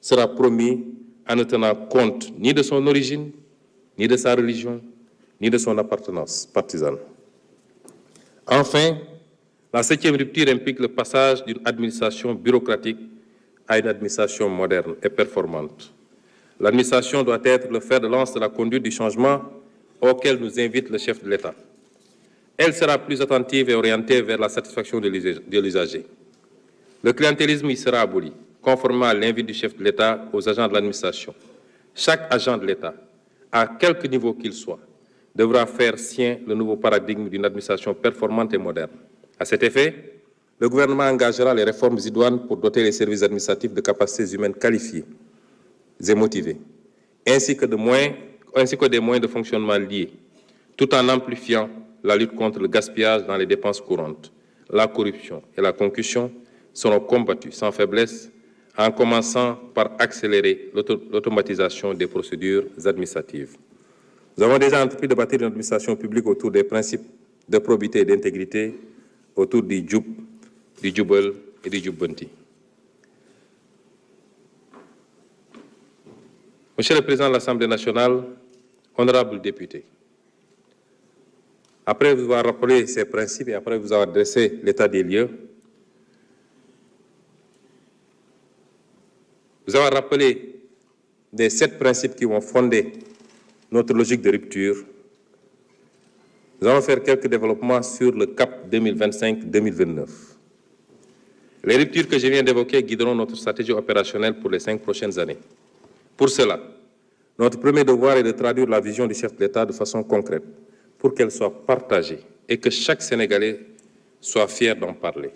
sera promis en ne tenant compte ni de son origine, ni de sa religion, ni de son appartenance partisane. Enfin, la 7e rupture implique le passage d'une administration bureaucratique à une administration moderne et performante. L'administration doit être le fer de lance de la conduite du changement auquel nous invite le chef de l'État. Elle sera plus attentive et orientée vers la satisfaction de l'usager. Le clientélisme y sera aboli, conformément à l'invite du chef de l'État aux agents de l'administration. Chaque agent de l'État, à quelque niveau qu'il soit, devra faire sien le nouveau paradigme d'une administration performante et moderne. À cet effet, le gouvernement engagera les réformes idoines pour doter les services administratifs de capacités humaines qualifiées et motivées, ainsi que des moyens de fonctionnement liés, tout en amplifiant la lutte contre le gaspillage dans les dépenses courantes. La corruption et la concussion seront combattues sans faiblesse, en commençant par accélérer l'automatisation des procédures administratives. Nous avons déjà entrepris de bâtir une administration publique autour des principes de probité et d'intégrité, autour du Djoub, du Djoubel et du Djoubbanti. Monsieur le Président de l'Assemblée nationale, honorables députés, après vous avoir rappelé ces principes et après vous avoir dressé l'état des lieux, vous avoir rappelé les 7 principes qui vont fonder notre logique de rupture, nous allons faire quelques développements sur le cap 2025-2029. Les ruptures que je viens d'évoquer guideront notre stratégie opérationnelle pour les 5 prochaines années. Pour cela, notre premier devoir est de traduire la vision du chef de l'État de façon concrète, pour qu'elle soit partagée et que chaque Sénégalais soit fier d'en parler,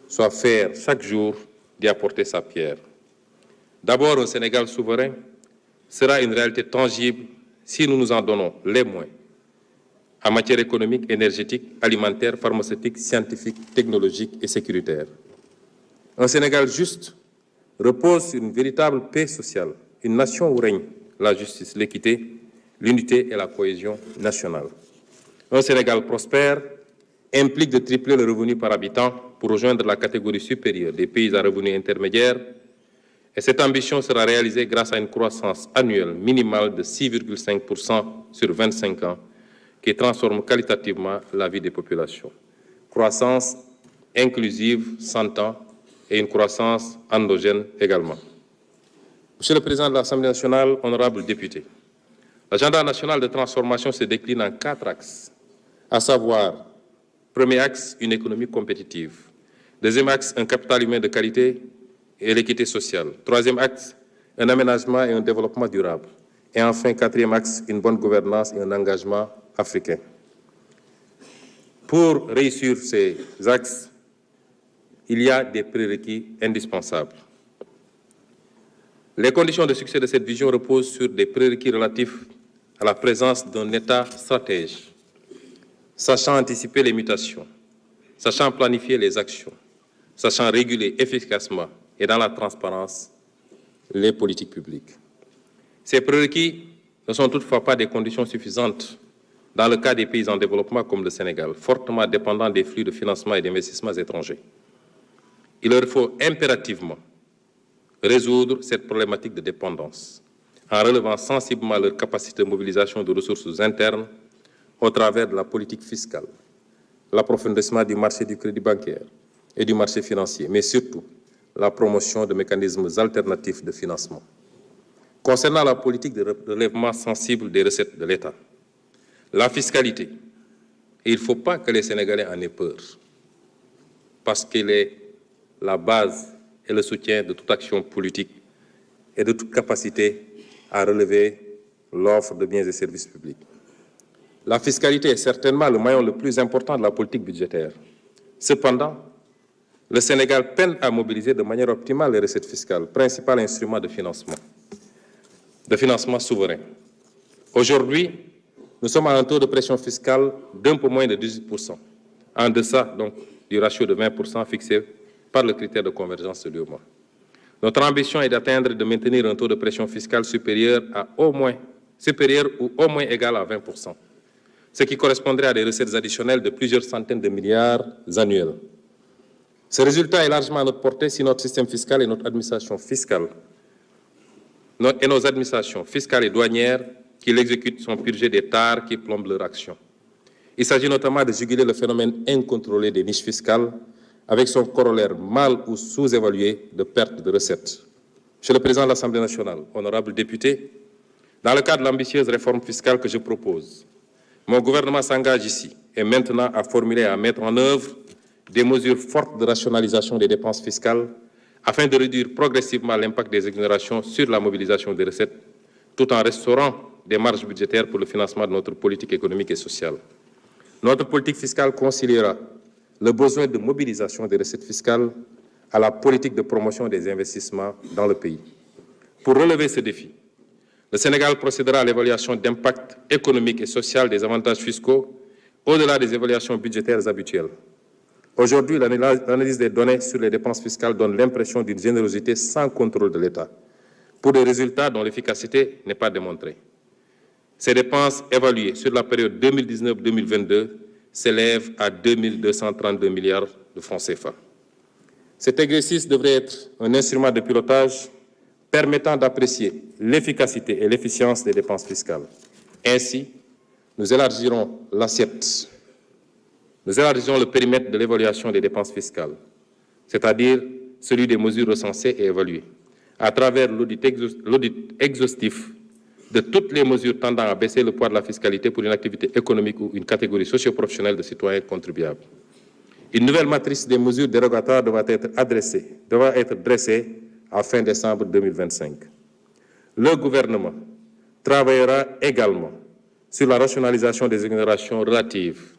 soit fier chaque jour d'y apporter sa pierre. D'abord, un Sénégal souverain sera une réalité tangible si nous nous en donnons les moyens en matière économique, énergétique, alimentaire, pharmaceutique, scientifique, technologique et sécuritaire. Un Sénégal juste repose sur une véritable paix sociale, une nation où règne la justice, l'équité, l'unité et la cohésion nationale. Un Sénégal prospère implique de tripler le revenu par habitant pour rejoindre la catégorie supérieure des pays à revenus intermédiaires. Et cette ambition sera réalisée grâce à une croissance annuelle minimale de 6,5% sur 25 ans qui transforme qualitativement la vie des populations. Croissance inclusive, s'entend, et une croissance endogène également. Monsieur le Président de l'Assemblée nationale, honorables députés, l'agenda national de transformation se décline en 4 axes, à savoir, premier axe, une économie compétitive. Deuxième axe, un capital humain de qualité et l'équité sociale. Troisième axe, un aménagement et un développement durable. Et enfin, quatrième axe, une bonne gouvernance et un engagement africain. Pour réussir ces axes, il y a des prérequis indispensables. Les conditions de succès de cette vision reposent sur des prérequis relatifs à la présence d'un État stratège, sachant anticiper les mutations, sachant planifier les actions, sachant réguler efficacement et dans la transparence les politiques publiques. Ces prérequis ne sont toutefois pas des conditions suffisantes dans le cas des pays en développement comme le Sénégal, fortement dépendants des flux de financement et d'investissements étrangers. Il leur faut impérativement résoudre cette problématique de dépendance en relevant sensiblement leur capacité de mobilisation de ressources internes au travers de la politique fiscale, l'approfondissement du marché du crédit bancaire et du marché financier, mais surtout la promotion de mécanismes alternatifs de financement. Concernant la politique de relèvement sensible des recettes de l'État, la fiscalité, et il ne faut pas que les Sénégalais en aient peur, parce qu'elle est la base et le soutien de toute action politique et de toute capacité à relever l'offre de biens et services publics. La fiscalité est certainement le maillon le plus important de la politique budgétaire. Cependant, le Sénégal peine à mobiliser de manière optimale les recettes fiscales, principal instrument de financement souverain. Aujourd'hui, nous sommes à un taux de pression fiscale d'un peu moins de 18%, en deçà donc du ratio de 20% fixé par le critère de convergence de l'UEMOA. Notre ambition est d'atteindre et de maintenir un taux de pression fiscale supérieur ou au moins égal à 20%, ce qui correspondrait à des recettes additionnelles de plusieurs centaines de milliards annuels. Ce résultat est largement à notre portée si notre système fiscal et notre administration fiscale et nos administrations fiscales et douanières qui l'exécutent sont purgées des tares qui plombent leur action. Il s'agit notamment de juguler le phénomène incontrôlé des niches fiscales avec son corollaire mal ou sous-évalué de perte de recettes. Monsieur le Président de l'Assemblée nationale, honorables députés, dans le cadre de l'ambitieuse réforme fiscale que je propose, mon gouvernement s'engage ici et maintenant à formuler et à mettre en œuvre des mesures fortes de rationalisation des dépenses fiscales afin de réduire progressivement l'impact des exonérations sur la mobilisation des recettes, tout en restaurant des marges budgétaires pour le financement de notre politique économique et sociale. Notre politique fiscale conciliera le besoin de mobilisation des recettes fiscales à la politique de promotion des investissements dans le pays. Pour relever ce défi, le Sénégal procédera à l'évaluation d'impact économique et social des avantages fiscaux au-delà des évaluations budgétaires habituelles. Aujourd'hui, l'analyse des données sur les dépenses fiscales donne l'impression d'une générosité sans contrôle de l'État, pour des résultats dont l'efficacité n'est pas démontrée. Ces dépenses évaluées sur la période 2019-2022 s'élèvent à 2 232 milliards de francs CFA. Cet exercice devrait être un instrument de pilotage permettant d'apprécier l'efficacité et l'efficience des dépenses fiscales. Ainsi, nous élargirons le périmètre de l'évaluation des dépenses fiscales, c'est-à-dire celui des mesures recensées et évaluées, à travers l'audit exhaustif de toutes les mesures tendant à baisser le poids de la fiscalité pour une activité économique ou une catégorie socio-professionnelle de citoyens contribuables. Une nouvelle matrice des mesures dérogatoires devra être dressée à fin décembre 2025. Le gouvernement travaillera également sur la rationalisation des exonérations relatives,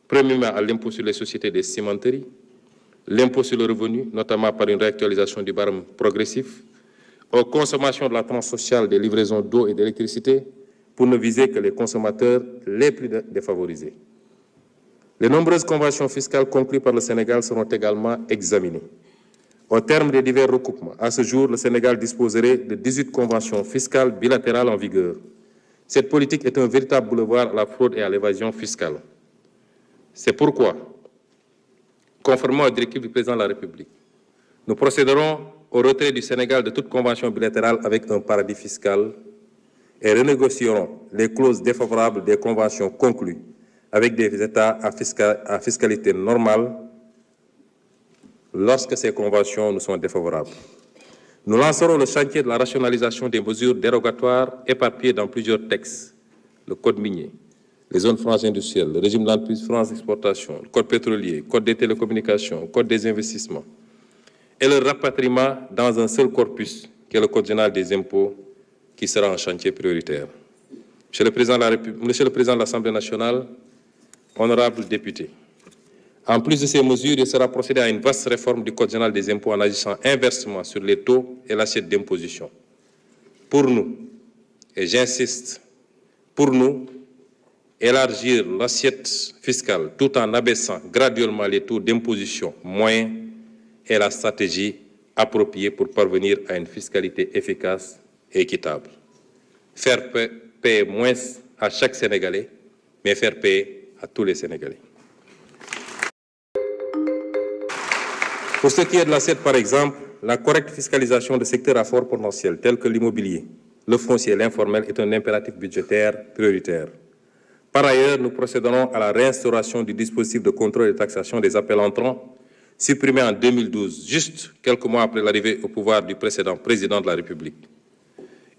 premièrement à l'impôt sur les sociétés des cimenteries, l'impôt sur le revenu, notamment par une réactualisation du barème progressif, aux consommations de la tranche sociale des livraisons d'eau et d'électricité, pour ne viser que les consommateurs les plus défavorisés. Les nombreuses conventions fiscales conclues par le Sénégal seront également examinées. Au terme des divers recoupements, à ce jour, le Sénégal disposerait de 18 conventions fiscales bilatérales en vigueur. Cette politique est un véritable boulevard à la fraude et à l'évasion fiscale. C'est pourquoi, conformément aux directives du Président de la République, nous procéderons au retrait du Sénégal de toute convention bilatérale avec un paradis fiscal et renégocierons les clauses défavorables des conventions conclues avec des États à fiscalité normale lorsque ces conventions nous sont défavorables. Nous lancerons le chantier de la rationalisation des mesures dérogatoires éparpillées dans plusieurs textes, le Code minier, les zones franches industrielles, le régime d'entreprise France d'exportation, le Code pétrolier, le Code des télécommunications, le Code des investissements, et le rapatriement dans un seul corpus, qui est le Code général des impôts, qui sera un chantier prioritaire. Monsieur le Président de l'Assemblée nationale, honorables députés, en plus de ces mesures, il sera procédé à une vaste réforme du Code général des impôts en agissant inversement sur les taux et l'assiette d'imposition. Pour nous, et j'insiste, pour nous, élargir l'assiette fiscale tout en abaissant graduellement les taux d'imposition moyens est la stratégie appropriée pour parvenir à une fiscalité efficace et équitable. Faire payer moins à chaque Sénégalais, mais faire payer à tous les Sénégalais. Pour ce qui est de l'assiette, par exemple, la correcte fiscalisation de secteurs à fort potentiel, tels que l'immobilier, le foncier et l'informel, est un impératif budgétaire prioritaire. Par ailleurs, nous procéderons à la réinstauration du dispositif de contrôle et de taxation des appels entrants, supprimé en 2012, juste quelques mois après l'arrivée au pouvoir du précédent président de la République.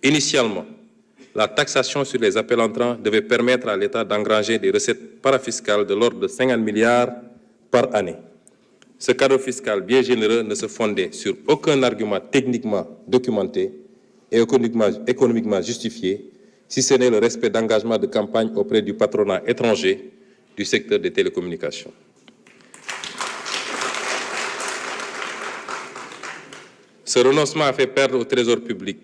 Initialement, la taxation sur les appels entrants devait permettre à l'État d'engranger des recettes parafiscales de l'ordre de 50 milliards par année. Ce cadeau fiscal bien généreux ne se fondait sur aucun argument techniquement documenté et économiquement justifié si ce n'est le respect d'engagement de campagne auprès du patronat étranger du secteur des télécommunications. Ce renoncement a fait perdre au Trésor public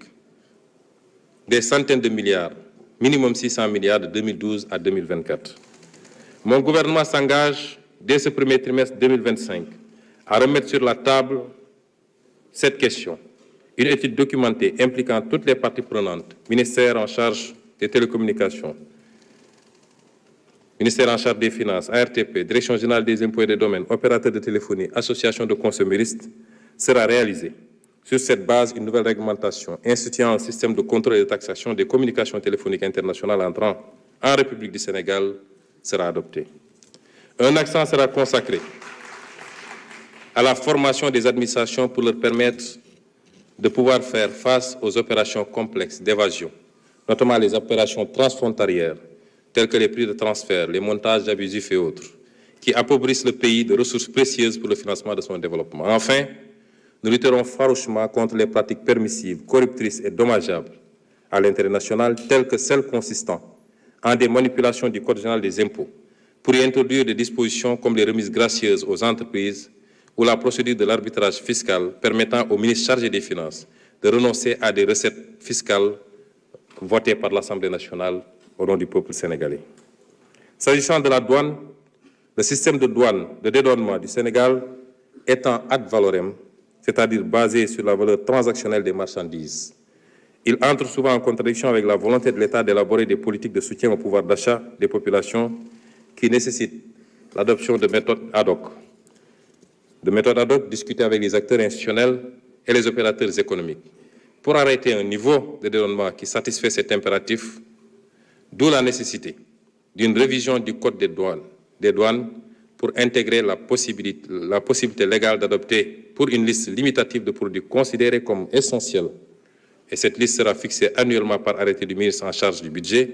des centaines de milliards, minimum 600 milliards de 2012 à 2024. Mon gouvernement s'engage, dès ce premier trimestre 2025, à remettre sur la table cette question. Une étude documentée impliquant toutes les parties prenantes, ministère en charge des télécommunications, ministère en charge des finances, ARTP, Direction générale des impôts et des domaines, opérateurs de téléphonie, associations de consuméristes, sera réalisée. Sur cette base, une nouvelle réglementation instituant un système de contrôle et de taxation des communications téléphoniques internationales entrant en République du Sénégal sera adoptée. Un accent sera consacré à la formation des administrations pour leur permettre de pouvoir faire face aux opérations complexes d'évasion, notamment les opérations transfrontalières, telles que les prix de transfert, les montages abusifs et autres, qui appauvrissent le pays de ressources précieuses pour le financement de son développement. Enfin, nous lutterons farouchement contre les pratiques permissives, corruptrices et dommageables à l'intérêt national, telles que celles consistant en des manipulations du Code général des impôts, pour y introduire des dispositions comme les remises gracieuses aux entreprises ou la procédure de l'arbitrage fiscal permettant au ministre chargé des Finances de renoncer à des recettes fiscales votées par l'Assemblée nationale au nom du peuple sénégalais. S'agissant de la douane, le système de douane de dédouanement du Sénégal étant ad valorem, c'est-à-dire basé sur la valeur transactionnelle des marchandises, il entre souvent en contradiction avec la volonté de l'État d'élaborer des politiques de soutien au pouvoir d'achat des populations qui nécessitent l'adoption de méthodes ad hoc. De méthodes ad hoc discutées avec les acteurs institutionnels et les opérateurs économiques pour arrêter un niveau de dédouanement qui satisfait cet impératif, d'où la nécessité d'une révision du Code des douanes pour intégrer la possibilité légale d'adopter pour une liste limitative de produits considérés comme essentiels, et cette liste sera fixée annuellement par arrêté du ministre en charge du budget,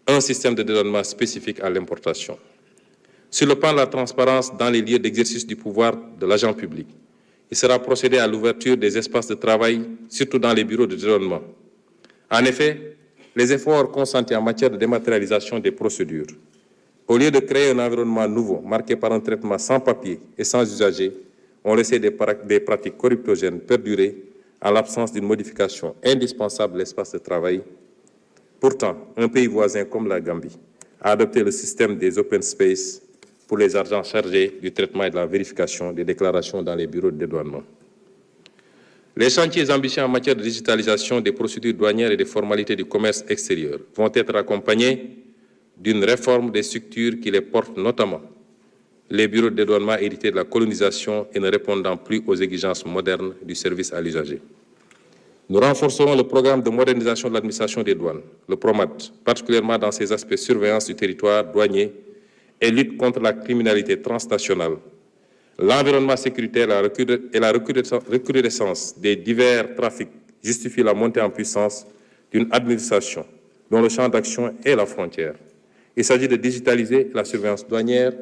un système de dédouanement spécifique à l'importation. Sur le plan de la transparence dans les lieux d'exercice du pouvoir de l'agent public, il sera procédé à l'ouverture des espaces de travail, surtout dans les bureaux de dédouanement. En effet, les efforts consentis en matière de dématérialisation des procédures, au lieu de créer un environnement nouveau, marqué par un traitement sans papier et sans usager, ont laissé des pratiques corruptogènes perdurer en l'absence d'une modification indispensable de l'espace de travail. Pourtant, un pays voisin comme la Gambie a adopté le système des open space pour les agents chargés du traitement et de la vérification des déclarations dans les bureaux de dédouanement. Les chantiers ambitieux en matière de digitalisation des procédures douanières et des formalités du commerce extérieur vont être accompagnés d'une réforme des structures qui les portent, notamment les bureaux de dédouanement hérités de la colonisation et ne répondant plus aux exigences modernes du service à l'usager. Nous renforcerons le programme de modernisation de l'administration des douanes, le PROMAD, particulièrement dans ses aspects surveillance du territoire douanier et lutte contre la criminalité transnationale, l'environnement sécuritaire et la recrudescence des divers trafics justifient la montée en puissance d'une administration dont le champ d'action est la frontière. Il s'agit de digitaliser la surveillance douanière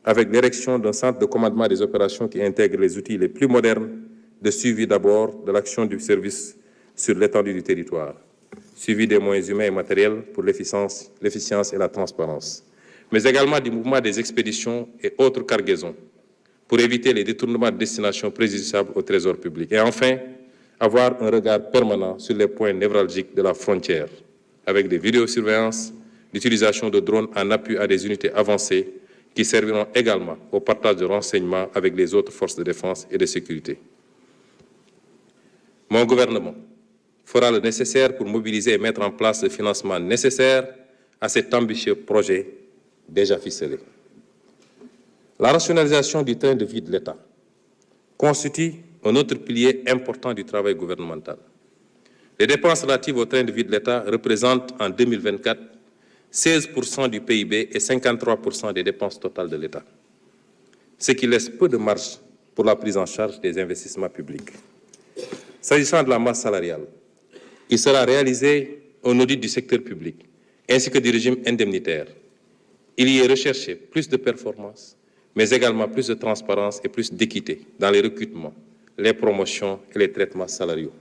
avec l'érection d'un centre de commandement des opérations qui intègre les outils les plus modernes de suivi d'abord de l'action du service sur l'étendue du territoire, suivi des moyens humains et matériels pour l'efficience et la transparence, mais également du mouvement des expéditions et autres cargaisons pour éviter les détournements de destination préjudiciables au trésor public. Et enfin, avoir un regard permanent sur les points névralgiques de la frontière, avec des vidéosurveillances, l'utilisation de drones en appui à des unités avancées qui serviront également au partage de renseignements avec les autres forces de défense et de sécurité. Mon gouvernement fera le nécessaire pour mobiliser et mettre en place le financement nécessaire à cet ambitieux projet déjà ficelé. La rationalisation du train de vie de l'État constitue un autre pilier important du travail gouvernemental. Les dépenses relatives au train de vie de l'État représentent en 2024 16% du PIB et 53% des dépenses totales de l'État, ce qui laisse peu de marge pour la prise en charge des investissements publics. S'agissant de la masse salariale, il sera réalisé un audit du secteur public ainsi que du régime indemnitaire. Il y est recherché plus de performance, mais également plus de transparence et plus d'équité dans les recrutements, les promotions et les traitements salariaux.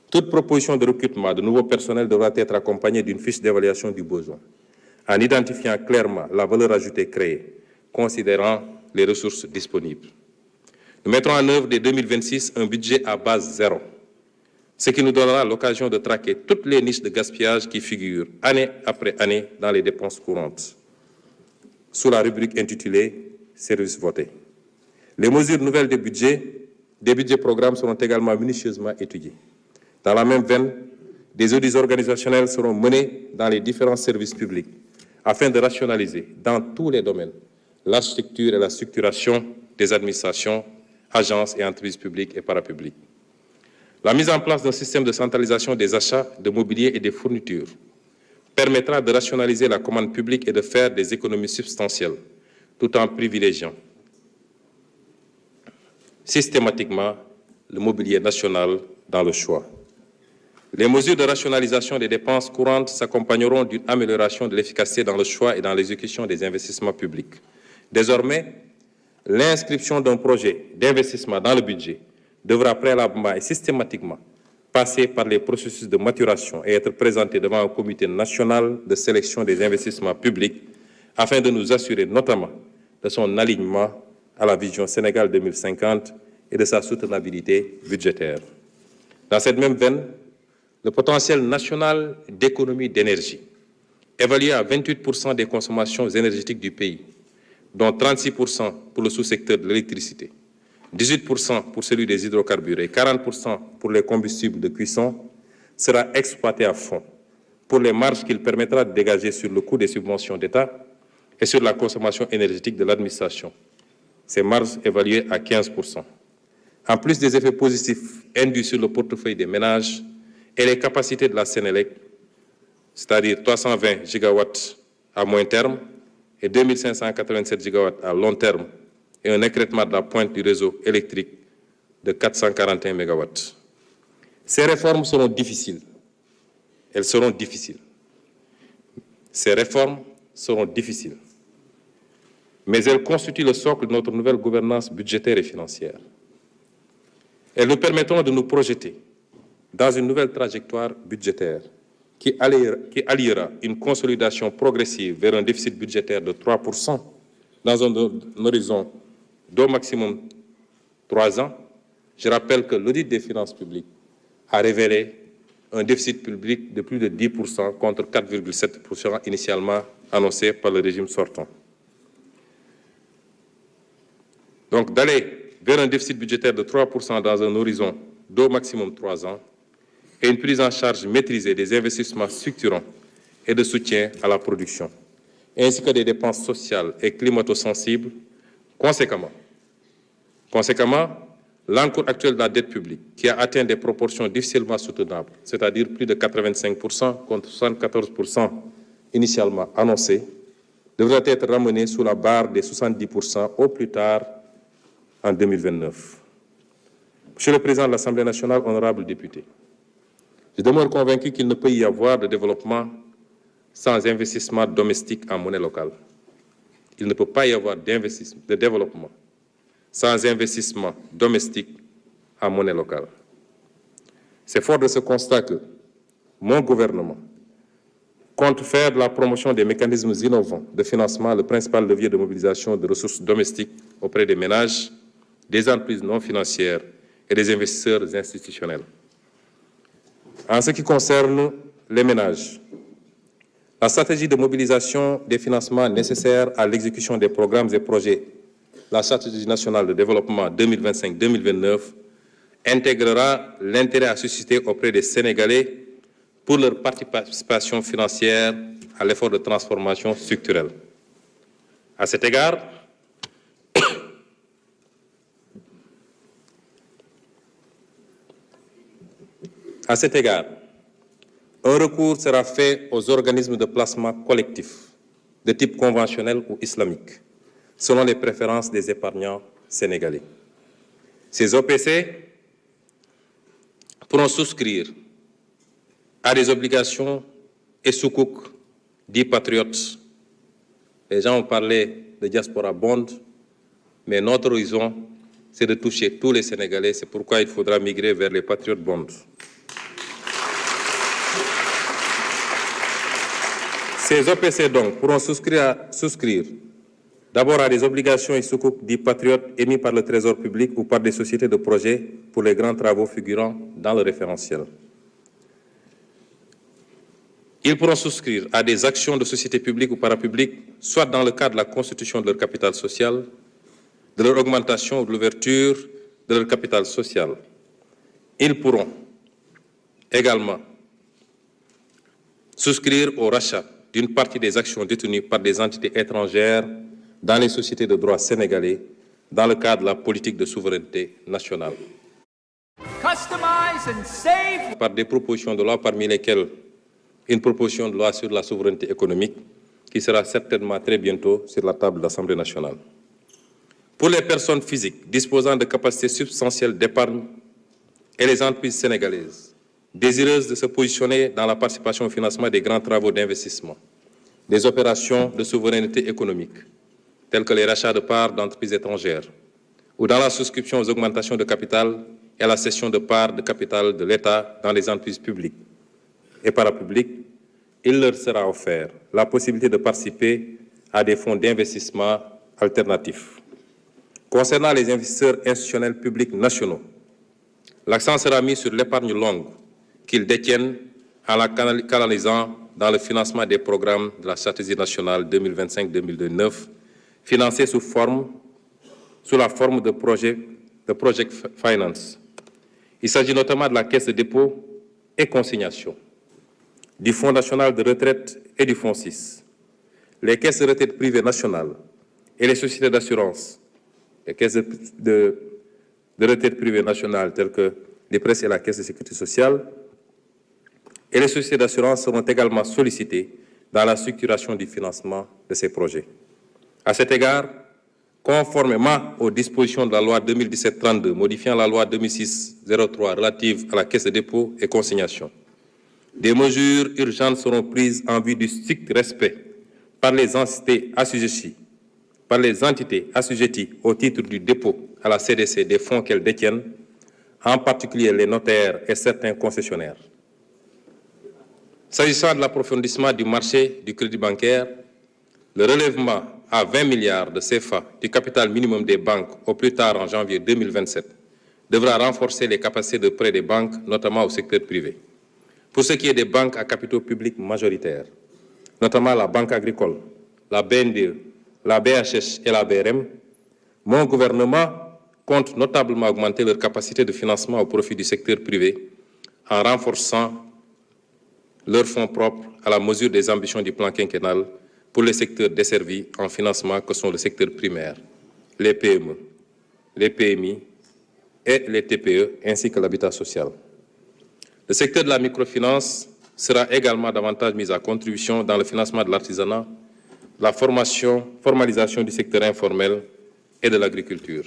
Toute proposition de recrutement de nouveaux personnels devra être accompagnée d'une fiche d'évaluation du besoin, en identifiant clairement la valeur ajoutée créée, considérant les ressources disponibles. Nous mettrons en œuvre dès 2026 un budget à base zéro, ce qui nous donnera l'occasion de traquer toutes les niches de gaspillage qui figurent année après année dans les dépenses courantes, sous la rubrique intitulée « Services votés ». Les mesures nouvelles des budgets programmes seront également minutieusement étudiées. Dans la même veine, des audits organisationnels seront menés dans les différents services publics afin de rationaliser dans tous les domaines l'architecture et la structuration des administrations, agences et entreprises publiques et parapubliques. La mise en place d'un système de centralisation des achats de mobilier et des fournitures permettra de rationaliser la commande publique et de faire des économies substantielles, tout en privilégiant systématiquement le mobilier national dans le choix. Les mesures de rationalisation des dépenses courantes s'accompagneront d'une amélioration de l'efficacité dans le choix et dans l'exécution des investissements publics. Désormais, l'inscription d'un projet d'investissement dans le budget devra préalablement et systématiquement passer par les processus de maturation et être présenté devant un comité national de sélection des investissements publics afin de nous assurer notamment de son alignement à la vision Sénégal 2050 et de sa soutenabilité budgétaire. Dans cette même veine, le potentiel national d'économie d'énergie, évalué à 28% des consommations énergétiques du pays, dont 36% pour le sous-secteur de l'électricité, 18% pour celui des hydrocarbures et 40% pour les combustibles de cuisson, sera exploité à fond pour les marges qu'il permettra de dégager sur le coût des subventions d'État et sur la consommation énergétique de l'administration. Ces marges évaluées à 15%. En plus des effets positifs induits sur le portefeuille des ménages et les capacités de la Sénélec, c'est-à-dire 320 gigawatts à moyen terme et 2587 gigawatts à long terme, et un écrêtement de la pointe du réseau électrique de 441 mégawatts. Ces réformes seront difficiles. Elles seront difficiles. Ces réformes seront difficiles. Mais elles constituent le socle de notre nouvelle gouvernance budgétaire et financière. Elles nous permettront de nous projeter dans une nouvelle trajectoire budgétaire qui alliera une consolidation progressive vers un déficit budgétaire de 3% dans un horizon d'au maximum 3 ans. Je rappelle que l'audit des finances publiques a révélé un déficit public de plus de 10% contre 4,7% initialement annoncé par le régime sortant. Donc d'aller vers un déficit budgétaire de 3% dans un horizon d'au maximum 3 ans et une prise en charge maîtrisée des investissements structurants et de soutien à la production, ainsi que des dépenses sociales et climato-sensibles. Conséquemment, l'encours actuel de la dette publique, qui a atteint des proportions difficilement soutenables, c'est-à-dire plus de 85% contre 74% initialement annoncé, devrait être ramené sous la barre des 70% au plus tard en 2029. Monsieur le Président de l'Assemblée nationale, honorables députés, je demeure convaincu qu'il ne peut y avoir de développement sans investissement domestique en monnaie locale. Il ne peut pas y avoir de développement sans investissement domestique en monnaie locale. C'est fort de ce constat que mon gouvernement compte faire de la promotion des mécanismes innovants de financement le principal levier de mobilisation de ressources domestiques auprès des ménages, des entreprises non financières et des investisseurs institutionnels. En ce qui concerne les ménages, la stratégie de mobilisation des financements nécessaires à l'exécution des programmes et projets, la stratégie nationale de développement 2025-2029, intégrera l'intérêt à susciter auprès des Sénégalais pour leur participation financière à l'effort de transformation structurelle. À cet égard, un recours sera fait aux organismes de placement collectif de type conventionnel ou islamique, selon les préférences des épargnants sénégalais. Ces OPC pourront souscrire à des obligations et soukouk dits patriotes. Les gens ont parlé de diaspora bond, mais notre horizon, c'est de toucher tous les Sénégalais. C'est pourquoi il faudra migrer vers les patriotes bonds. Ces OPC donc pourront souscrire d'abord à des obligations et soucoupes dits patriotes émis par le Trésor public ou par des sociétés de projet pour les grands travaux figurant dans le référentiel. Ils pourront souscrire à des actions de sociétés publiques ou parapubliques, soit dans le cadre de la constitution de leur capital social, de leur augmentation ou de l'ouverture de leur capital social. Ils pourront également souscrire au rachat d'une partie des actions détenues par des entités étrangères dans les sociétés de droit sénégalais dans le cadre de la politique de souveraineté nationale. Par des propositions de loi, parmi lesquelles une proposition de loi sur la souveraineté économique qui sera certainement très bientôt sur la table de l'Assemblée nationale. Pour les personnes physiques disposant de capacités substantielles d'épargne et les entreprises sénégalaises désireuses de se positionner dans la participation au financement des grands travaux d'investissement, des opérations de souveraineté économique, telles que les rachats de parts d'entreprises étrangères, ou dans la souscription aux augmentations de capital et à la cession de parts de capital de l'État dans les entreprises publiques et parapubliques, il leur sera offert la possibilité de participer à des fonds d'investissement alternatifs. Concernant les investisseurs institutionnels publics nationaux, l'accent sera mis sur l'épargne longue qu'ils détiennent en la canalisant dans le financement des programmes de la stratégie nationale 2025-2029, financés sous la forme de Project Finance. Il s'agit notamment de la Caisse de dépôt et consignation, du Fonds national de retraite et du Fonds 6, les caisses de retraite privées nationales et les sociétés d'assurance, les caisses de retraite privées nationales telles que l'IPRES et la Caisse de sécurité sociale, et les sociétés d'assurance seront également sollicitées dans la structuration du financement de ces projets. À cet égard, conformément aux dispositions de la loi 2017-32 modifiant la loi 2006-03 relative à la Caisse de dépôt et consignation, des mesures urgentes seront prises en vue du strict respect par les entités assujetties au titre du dépôt à la CDC des fonds qu'elles détiennent, en particulier les notaires et certains concessionnaires. S'agissant de l'approfondissement du marché du crédit bancaire, le relèvement à 20 milliards de CFA du capital minimum des banques au plus tard en janvier 2027 devra renforcer les capacités de prêt des banques, notamment au secteur privé. Pour ce qui est des banques à capitaux publics majoritaires, notamment la Banque agricole, la BNDE, la BHS et la BRM, mon gouvernement compte notablement augmenter leur capacité de financement au profit du secteur privé en renforçant leurs fonds propres à la mesure des ambitions du plan quinquennal pour les secteurs desservis en financement que sont le secteur primaire, les PME, les PMI et les TPE, ainsi que l'habitat social. Le secteur de la microfinance sera également davantage mis à contribution dans le financement de l'artisanat, la formalisation du secteur informel et de l'agriculture.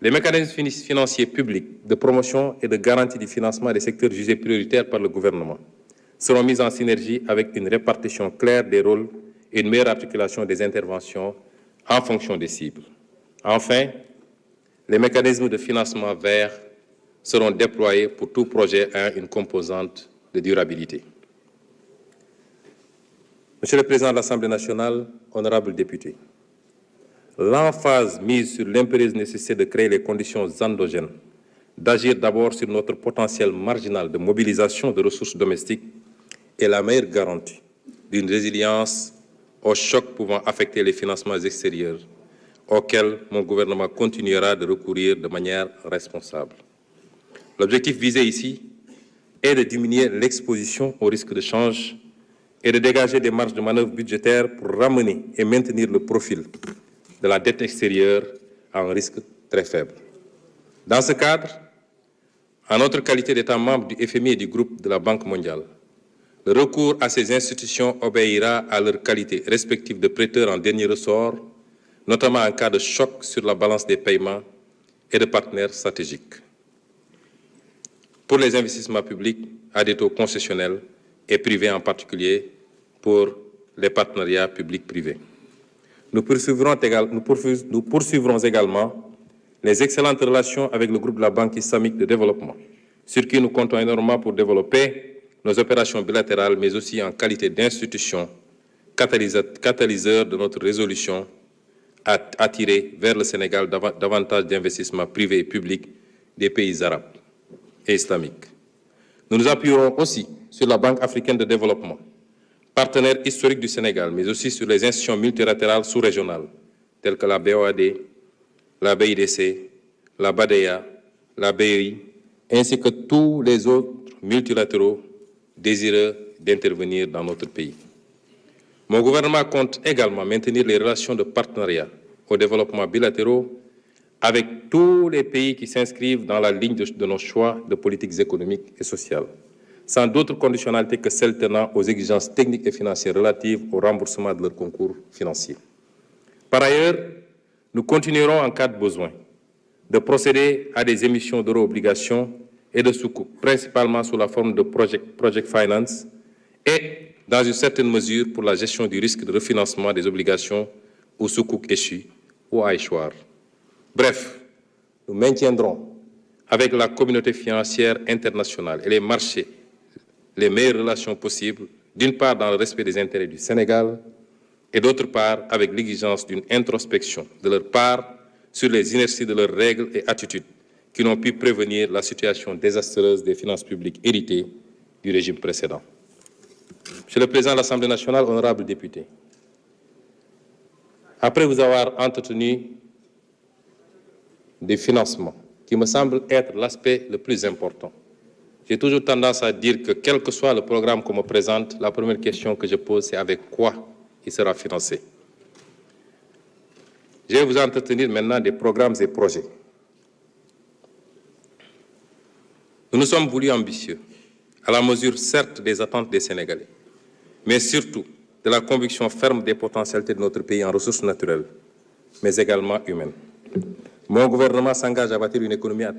Les mécanismes financiers publics de promotion et de garantie du financement des secteurs jugés prioritaires par le gouvernement seront mis en synergie avec une répartition claire des rôles et une meilleure articulation des interventions en fonction des cibles. Enfin, les mécanismes de financement vert seront déployés pour tout projet ayant une composante de durabilité. Monsieur le Président de l'Assemblée nationale, honorables députés, l'emphase mise sur l'impérieuse nécessité de créer les conditions endogènes, d'agir d'abord sur notre potentiel marginal de mobilisation de ressources domestiques est la meilleure garantie d'une résilience aux chocs pouvant affecter les financements extérieurs auxquels mon gouvernement continuera de recourir de manière responsable. L'objectif visé ici est de diminuer l'exposition au risque de change et de dégager des marges de manœuvre budgétaires pour ramener et maintenir le profil de la dette extérieure à un risque très faible. Dans ce cadre, en notre qualité d'État membre du FMI et du groupe de la Banque mondiale, le recours à ces institutions obéira à leur qualité respective de prêteurs en dernier ressort, notamment en cas de choc sur la balance des paiements et de partenaires stratégiques. Pour les investissements publics à des taux concessionnels et privés en particulier pour les partenariats publics-privés. Nous poursuivrons également les excellentes relations avec le groupe de la Banque islamique de développement, sur qui nous comptons énormément pour développer nos opérations bilatérales, mais aussi en qualité d'institution catalyseur de notre résolution à attirer vers le Sénégal davantage d'investissements privés et publics des pays arabes et islamiques. Nous nous appuierons aussi sur la Banque africaine de développement, partenaire historique du Sénégal, mais aussi sur les institutions multilatérales sous-régionales, telles que la BOAD, la BIDC, la BADEA, la BEI, ainsi que tous les autres multilatéraux désireux d'intervenir dans notre pays. Mon gouvernement compte également maintenir les relations de partenariat au développement bilatéraux avec tous les pays qui s'inscrivent dans la ligne de nos choix de politiques économiques et sociales, sans d'autres conditionnalités que celles tenant aux exigences techniques et financières relatives au remboursement de leurs concours financiers. Par ailleurs, nous continuerons en cas de besoin de procéder à des émissions d'euro-obligations et de sukuk, principalement sous la forme de project finance et, dans une certaine mesure, pour la gestion du risque de refinancement des obligations au sukuk échu ou à échoir. Bref, nous maintiendrons avec la communauté financière internationale et les marchés les meilleures relations possibles, d'une part dans le respect des intérêts du Sénégal et d'autre part avec l'exigence d'une introspection de leur part sur les inerties de leurs règles et attitudes qui n'ont pu prévenir la situation désastreuse des finances publiques héritées du régime précédent. Monsieur le Président de l'Assemblée nationale, honorables députés, après vous avoir entretenu des financements, qui me semble être l'aspect le plus important, j'ai toujours tendance à dire que quel que soit le programme qu'on me présente, la première question que je pose, c'est avec quoi il sera financé. Je vais vous entretenir maintenant des programmes et projets. Nous nous sommes voulus ambitieux, à la mesure certes des attentes des Sénégalais, mais surtout de la conviction ferme des potentialités de notre pays en ressources naturelles, mais également humaines. Mon gouvernement s'engage à bâtir une économie à